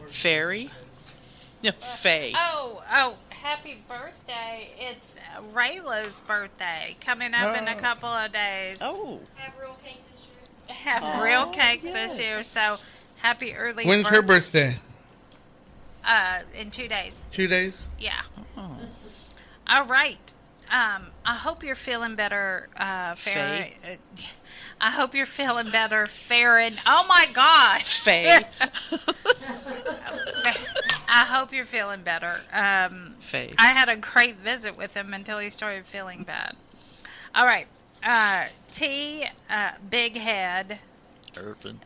Fairy? No, Faye. Oh, happy birthday. It's Rayla's birthday coming up in a couple of days. Oh. Have real cake this year. Have real cake this year, so happy early When's her birthday? In 2 days. 2 days? Yeah. Oh. All right. I hope you're feeling better, Farron. I hope you're feeling better, Farron. Oh my God. Faye. I hope you're feeling better. Faye. I had a great visit with him until he started feeling bad. All right. T, Big Head. Irvin.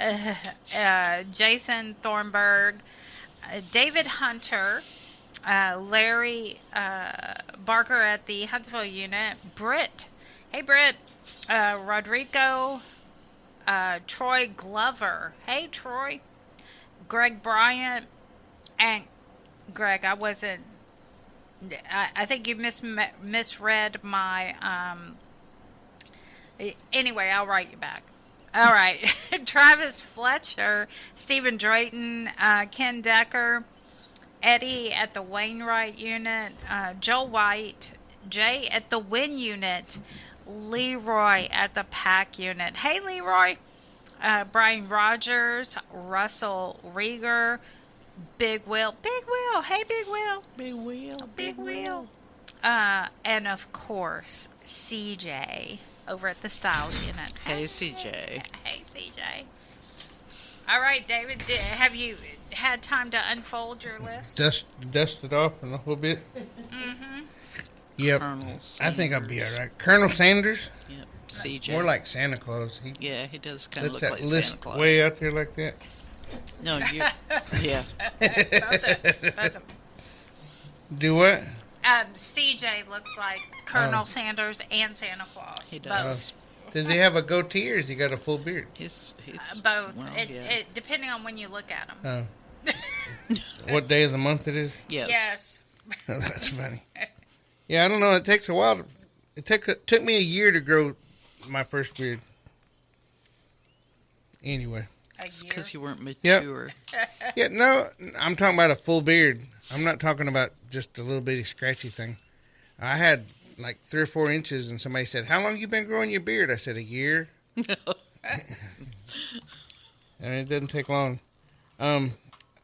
Jason Thornburg. David Hunter. Larry Barker at the Huntsville unit. Britt. Hey, Britt. Rodrigo. Troy Glover. Hey, Troy. Greg Bryant. And Greg, I wasn't. I think you misread my. Anyway, I'll write you back. All right, Travis Fletcher, Stephen Drayton, Ken Decker, Eddie at the Wainwright unit, Joel White, Jay at the Win Unit, Leroy at the Pack Unit. Hey, Leroy. Brian Rogers, Russell Rieger, Big Will. Big Will. Hey, Big Will. Big Will. Big Will. And of course, CJ over at the Styles Unit. Hey, CJ. Hey, CJ. All right, David, have you had time to unfold your list? Dust it off in a little bit. Mm-hmm. Yep. I think I'll be all right. Colonel Sanders? Yep. CJ. More like Santa Claus. He does kind of look that like list Santa Claus. way out there like that. No, you. Yeah. Both of Do what? CJ looks like Colonel Sanders and Santa Claus. He does. Does he have a goatee or has he got a full beard? He's both. well, It depending on when you look at him. What day of the month it is? Yes. That's funny. Yeah, I don't know. It takes a while. It took me a year to grow my first beard. Anyway. It's because you weren't Yep. mature. Yeah, no, I'm talking about a full beard. I'm not talking about just a little bitty scratchy thing. I had like 3 or 4 inches, and somebody said, "How long you been growing your beard?" I said, "A year." And it doesn't take long. I'm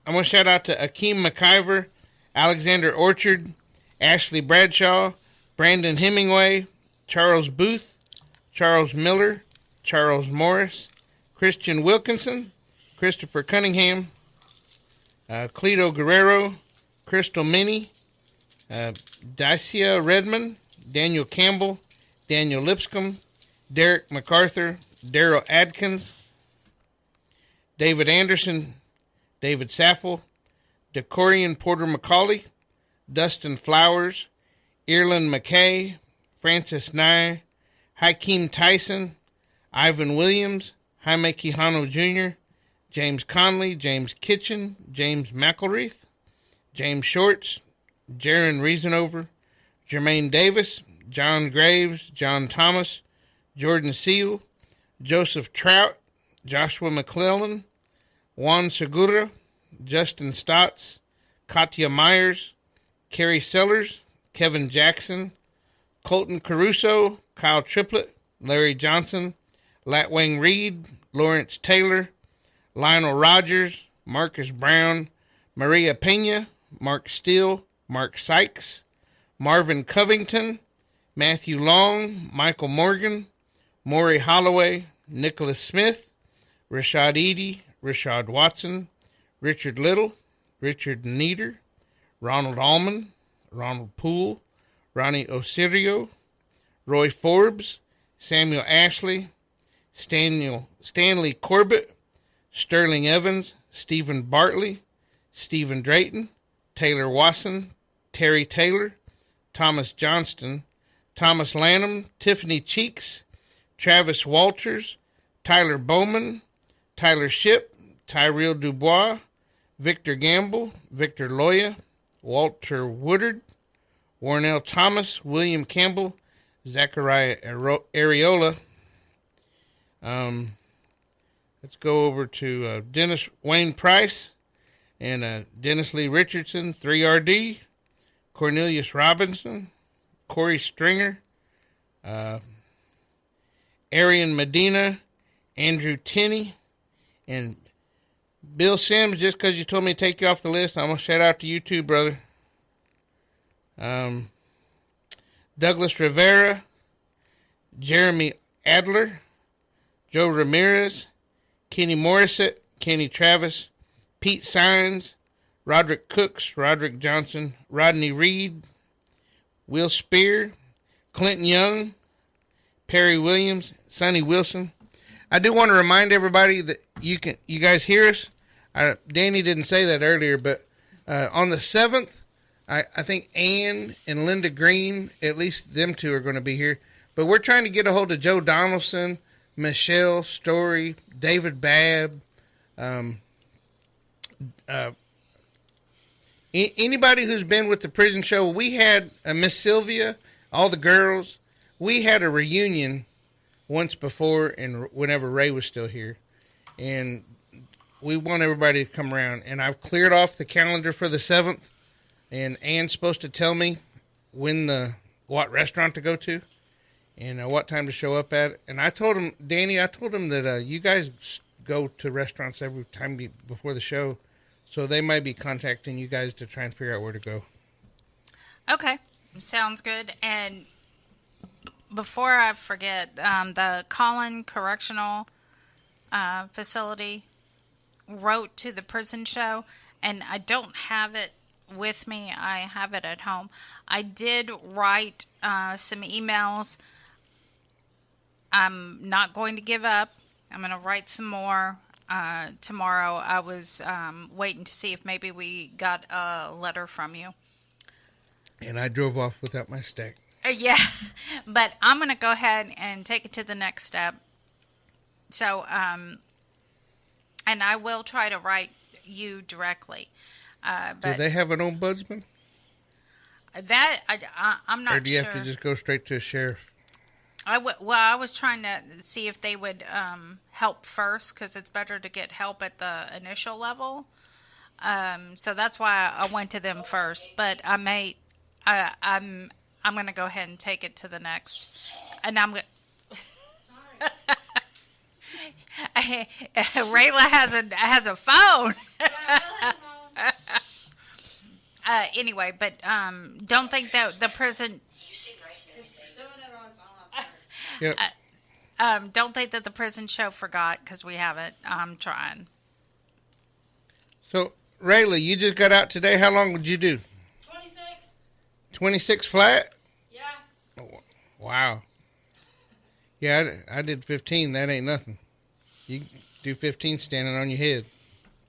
going to shout out to Akeem McIver, Alexander Orchard, Ashley Bradshaw, Brandon Hemingway, Charles Booth, Charles Miller, Charles Morris, Christian Wilkinson, Christopher Cunningham, Cleto Guerrero, Crystal Minnie, Dacia Redmond, Daniel Campbell, Daniel Lipscomb, Derek MacArthur, Daryl Adkins, David Anderson, David Saffel, Decorian Porter McCauley, Dustin Flowers, Ireland McKay, Francis Nye, Hakeem Tyson, Ivan Williams, Jaime Quijano Jr., James Conley, James Kitchen, James McElreath, James Shorts, Jaron Reasonover, Jermaine Davis, John Graves, John Thomas, Jordan Seal, Joseph Trout, Joshua McClellan, Juan Segura, Justin Stotts, Katya Myers, Kerry Sellers, Kevin Jackson, Colton Caruso, Kyle Triplett, Larry Johnson, Latwang Reed, Lawrence Taylor, Lionel Rogers, Marcus Brown, Maria Pena, Mark Steele, Mark Sykes, Marvin Covington, Matthew Long, Michael Morgan, Maury Holloway, Nicholas Smith, Rashad Eady, Rashad Watson, Richard Little, Richard Nieder, Ronald Allman, Ronald Poole, Ronnie Osirio, Roy Forbes, Samuel Ashley, Stanley Corbett, Sterling Evans, Stephen Bartley, Stephen Drayton, Taylor Wasson, Terry Taylor, Thomas Johnston, Thomas Lanham, Tiffany Cheeks, Travis Walters, Tyler Bowman, Tyler Ship, Tyrell Dubois, Victor Gamble, Victor Loya, Walter Woodard, Warnell Thomas, William Campbell, Zachariah Areola. Let's go over to Dennis Wayne Price and Dennis Lee Richardson, 3RD, Cornelius Robinson, Corey Stringer, Arian Medina, Andrew Tinney, and Bill Sims. Just because you told me to take you off the list, I'm going to shout out to you too, brother. Douglas Rivera, Jeremy Adler, Joe Ramirez, Kenny Morissette, Kenny Travis, Pete Sines, Roderick Cooks, Roderick Johnson, Rodney Reed, Will Spear, Clinton Young, Perry Williams, Sonny Wilson. I do want to remind everybody that you guys hear us. Danny didn't say that earlier, but on the 7th, I think Ann and Linda Green, at least them two are going to be here. But we're trying to get a hold of Joe Donaldson, Michelle Story, David Babb, anybody who's been with the prison show. We had Miss Sylvia, all the girls. We had a reunion once before, and whenever Ray was still here, and we want everybody to come around. And I've cleared off the calendar for the 7th, and Ann's supposed to tell me when the what restaurant to go to and what time to show up at. And I told him, Danny, that you guys go to restaurants every time before the show, so they might be contacting you guys to try and figure out where to go. Okay, sounds good. And before I forget, the Collin Correctional Facility wrote to the prison show, and I don't have it with me. I have it at home. I did write some emails. I'm not going to give up. I'm going to write some more tomorrow. I was waiting to see if maybe we got a letter from you. And I drove off without my stack. Yeah, but I'm going to go ahead and take it to the next step. So, and I will try to write you directly. But do they have an ombudsman? That, I'm not sure. Or do you have to just go straight to a sheriff? I was trying to see if they would help first, because it's better to get help at the initial level. So that's why I went to them first. But I'm going to go ahead and take it to the next. And I'm going Rayla has a phone. Anyway, but don't think that the prison. Yep. Don't think that the prison show forgot, because we haven't. I'm trying. So, Rayla, you just got out today. How long did you do? 26. 26 flat? Yeah. Oh, wow. Yeah, I did 15. That ain't nothing. You do 15 standing on your head.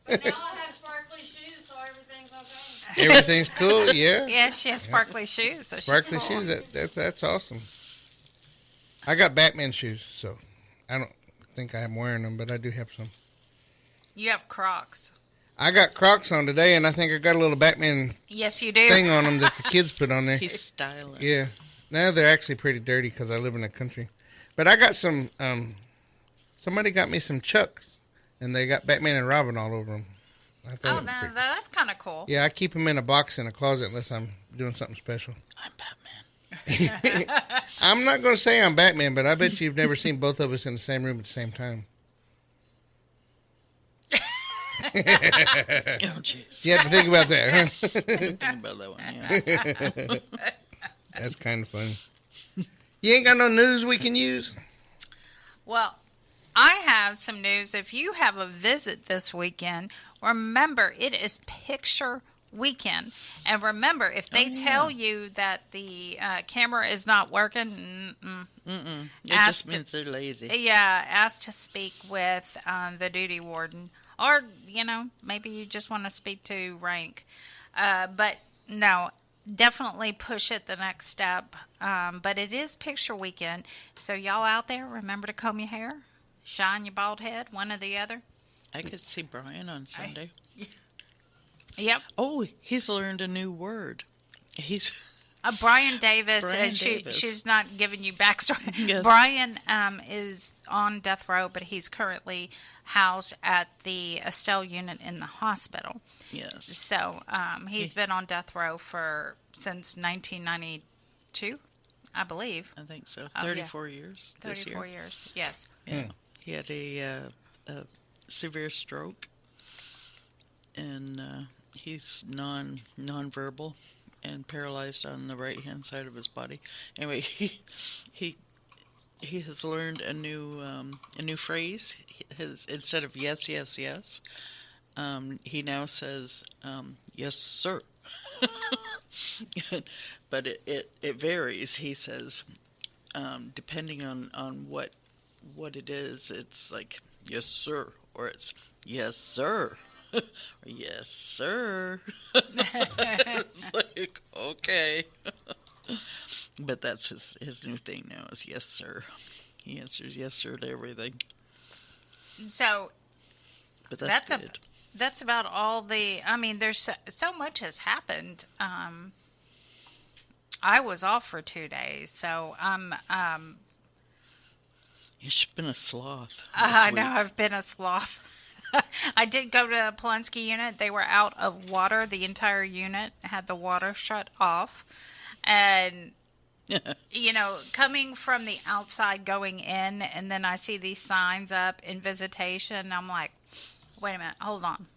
But now I have sparkly shoes, so everything's okay. Everything's cool, yeah. Yeah, she has sparkly shoes. So Sparkly she's cool. shoes, that's awesome. I got Batman shoes, so I don't think I'm wearing them, but I do have some. You have Crocs. I got Crocs on today, and I think I got a little Batman Yes, you do. thing on them that the kids put on there. He's styling. Yeah. Now they're actually pretty dirty because I live in the country. But I got some, somebody got me some Chucks, and they got Batman and Robin all over them. Oh, that's kind of cool. Yeah, I keep them in a box in a closet unless I'm doing something special. I'm Batman. I'm not going to say I'm Batman, but I bet you've never seen both of us in the same room at the same time. Oh, jeez. You have to think about that, huh? I didn't think about that one, yeah. That's kind of funny. You ain't got no news we can use? Well, I have some news. If you have a visit this weekend, remember, it is picture weekend. And remember, if they tell you that the camera is not working, it just means they're lazy. Yeah, ask to speak with the duty warden. Or, maybe you just want to speak to rank. But no, definitely push it the next step. But it is picture weekend. So y'all out there, remember to comb your hair, shine your bald head, one or the other. I could see Brian on Sunday. Yep. Oh, he's learned a new word. He's Brian Davis. Brian Davis. She's not giving you backstory. Yes. Brian is on death row, but he's currently housed at the Estelle unit in the hospital. Yes. So he's been on death row since 1992, I believe. I think so. 34 years. 34 years. Yes. Yeah. He had a severe stroke, and he's non-verbal and paralyzed on the right hand side of his body. Anyway, he has learned a new phrase. Instead of yes, yes, yes, he now says yes, sir. But it varies. He says depending on what it is. It's like yes, sir, or it's yes, sir. Yes, sir. It's like, okay. But that's his new thing now is yes, sir. He answers yes, sir to everything. So but that's good. That's about all there's so much has happened. I was off for 2 days, so You've been a sloth. I know, I've been a sloth. I did go to Polunsky unit. They were out of water. The entire unit had the water shut off. And you know, coming from the outside going in, and then I see these signs up in visitation. I'm like, wait a minute, hold on.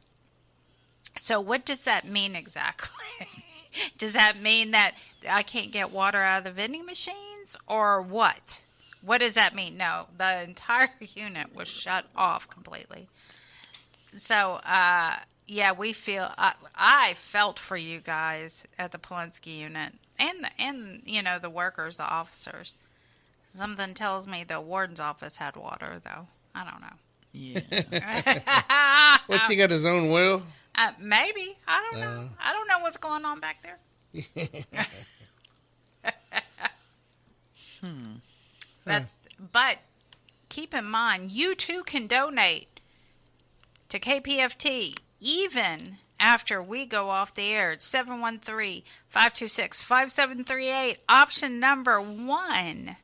So what does that mean exactly? Does that mean that I can't get water out of the vending machines, or what? What does that mean? No, the entire unit was shut off completely. So, yeah, we feel. I felt for you guys at the Polensky unit, and you know, the workers, the officers. Something tells me the warden's office had water, though. I don't know. Yeah. What's he got, his own well? Maybe. I don't know. I don't know what's going on back there. But keep in mind, you too can donate to KPFT even after we go off the air. It's 713-526-5738. Option number 1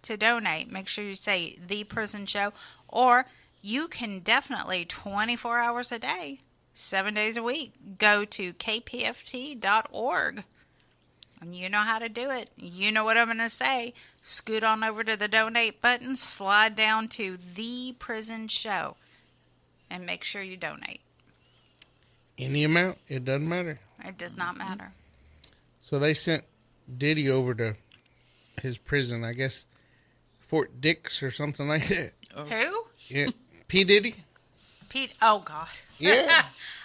to donate. Make sure you say The Prison Show, or you can definitely 24 hours a day, 7 days a week, go to kpft.org. And you know how to do it. You know what I'm going to say. Scoot on over to the donate button, slide down to The Prison Show, and make sure you donate. Any amount, it doesn't matter. It does not matter. So they sent Diddy over to his prison, I guess, Fort Dix or something like that. Who? Yeah, P. Diddy. Pete. Oh God. Yeah.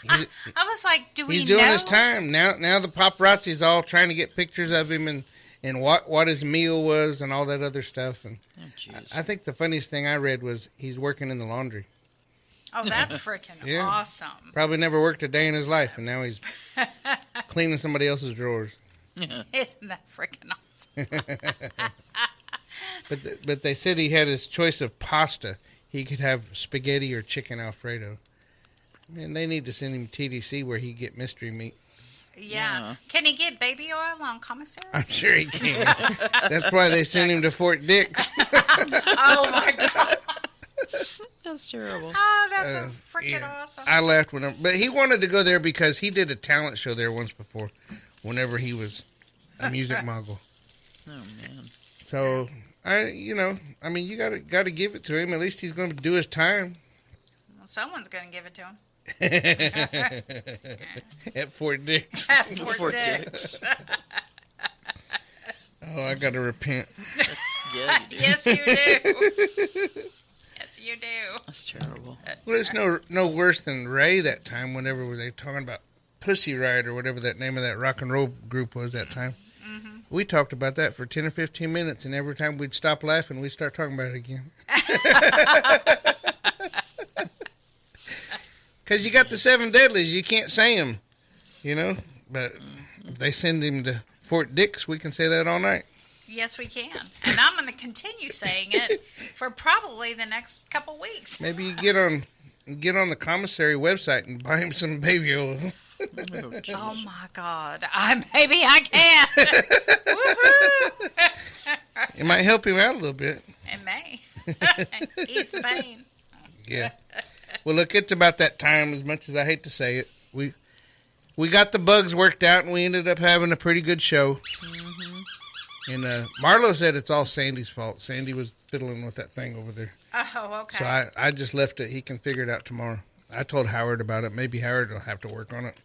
I was like, do we know? He's doing his time now. Now the paparazzi's all trying to get pictures of him and what his meal was and all that other stuff. And I think the funniest thing I read was he's working in the laundry. Oh, that's freaking awesome. Probably never worked a day in his life, and now he's cleaning somebody else's drawers. Isn't that freaking awesome? But they said he had his choice of pasta. He could have spaghetti or chicken Alfredo. Man, they need to send him TDC where he get mystery meat. Yeah. Can he get baby oil on commissary? I'm sure he can. That's why they sent him to Fort Dix. Oh, my God. That's terrible. Oh, that's freaking awesome. I laughed but he wanted to go there because he did a talent show there once before, whenever he was a music mogul. Oh man! So you you gotta give it to him. At least he's going to do his time. Well, someone's going to give it to him. At Fort Dix. At Fort Dix. Oh, I got to repent. Yeah, you do. Yes, you do. Yes, you do. That's terrible. Well, it's no worse than Ray that time whenever they were talking about Pussy Riot or whatever that name of that rock and roll group was that time. Mm-hmm. We talked about that for 10 or 15 minutes, and every time we'd stop laughing, we'd start talking about it again. Because you got the 7 deadlies. You can't say them, But if they send him to Fort Dix, we can say that all night. Yes, we can. And I'm going to continue saying it for probably the next couple weeks. Maybe you get on the commissary website and buy him some baby oil. Oh, my God. Maybe I can. Woohoo! It might help him out a little bit. It may. Ease the pain. Yeah. Well, look, it's about that time, as much as I hate to say it. We got the bugs worked out, and we ended up having a pretty good show. Mm-hmm. And Marlo said it's all Sandy's fault. Sandy was fiddling with that thing over there. Oh, okay. So I just left it. He can figure it out tomorrow. I told Howard about it. Maybe Howard will have to work on it.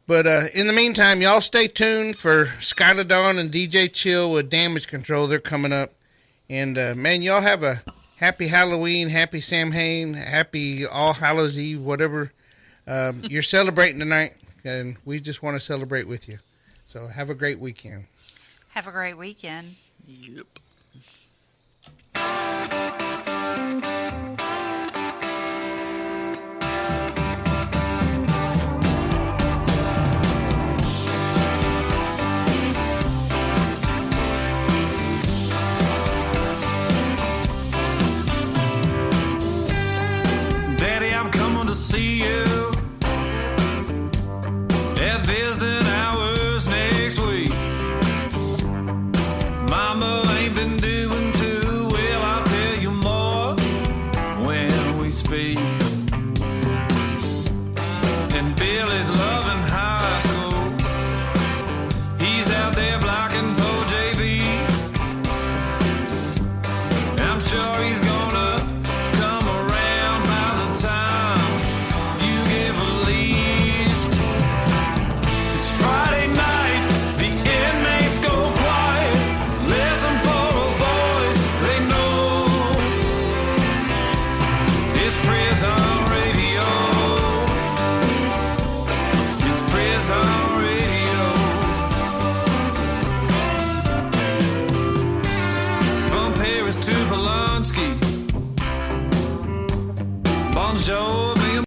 But in the meantime, y'all stay tuned for Skyla Dawn and DJ Chill with Damage Control. They're coming up. And, man, y'all have a happy Halloween, happy Samhain, happy All Hallows Eve, whatever you're celebrating tonight. And we just want to celebrate with you. So have a great weekend. Have a great weekend. Yep. Daddy, I'm coming to see you at visiting hours next week. Mama ain't been doing too well, I'll tell you more when we speak. And Billy's loving how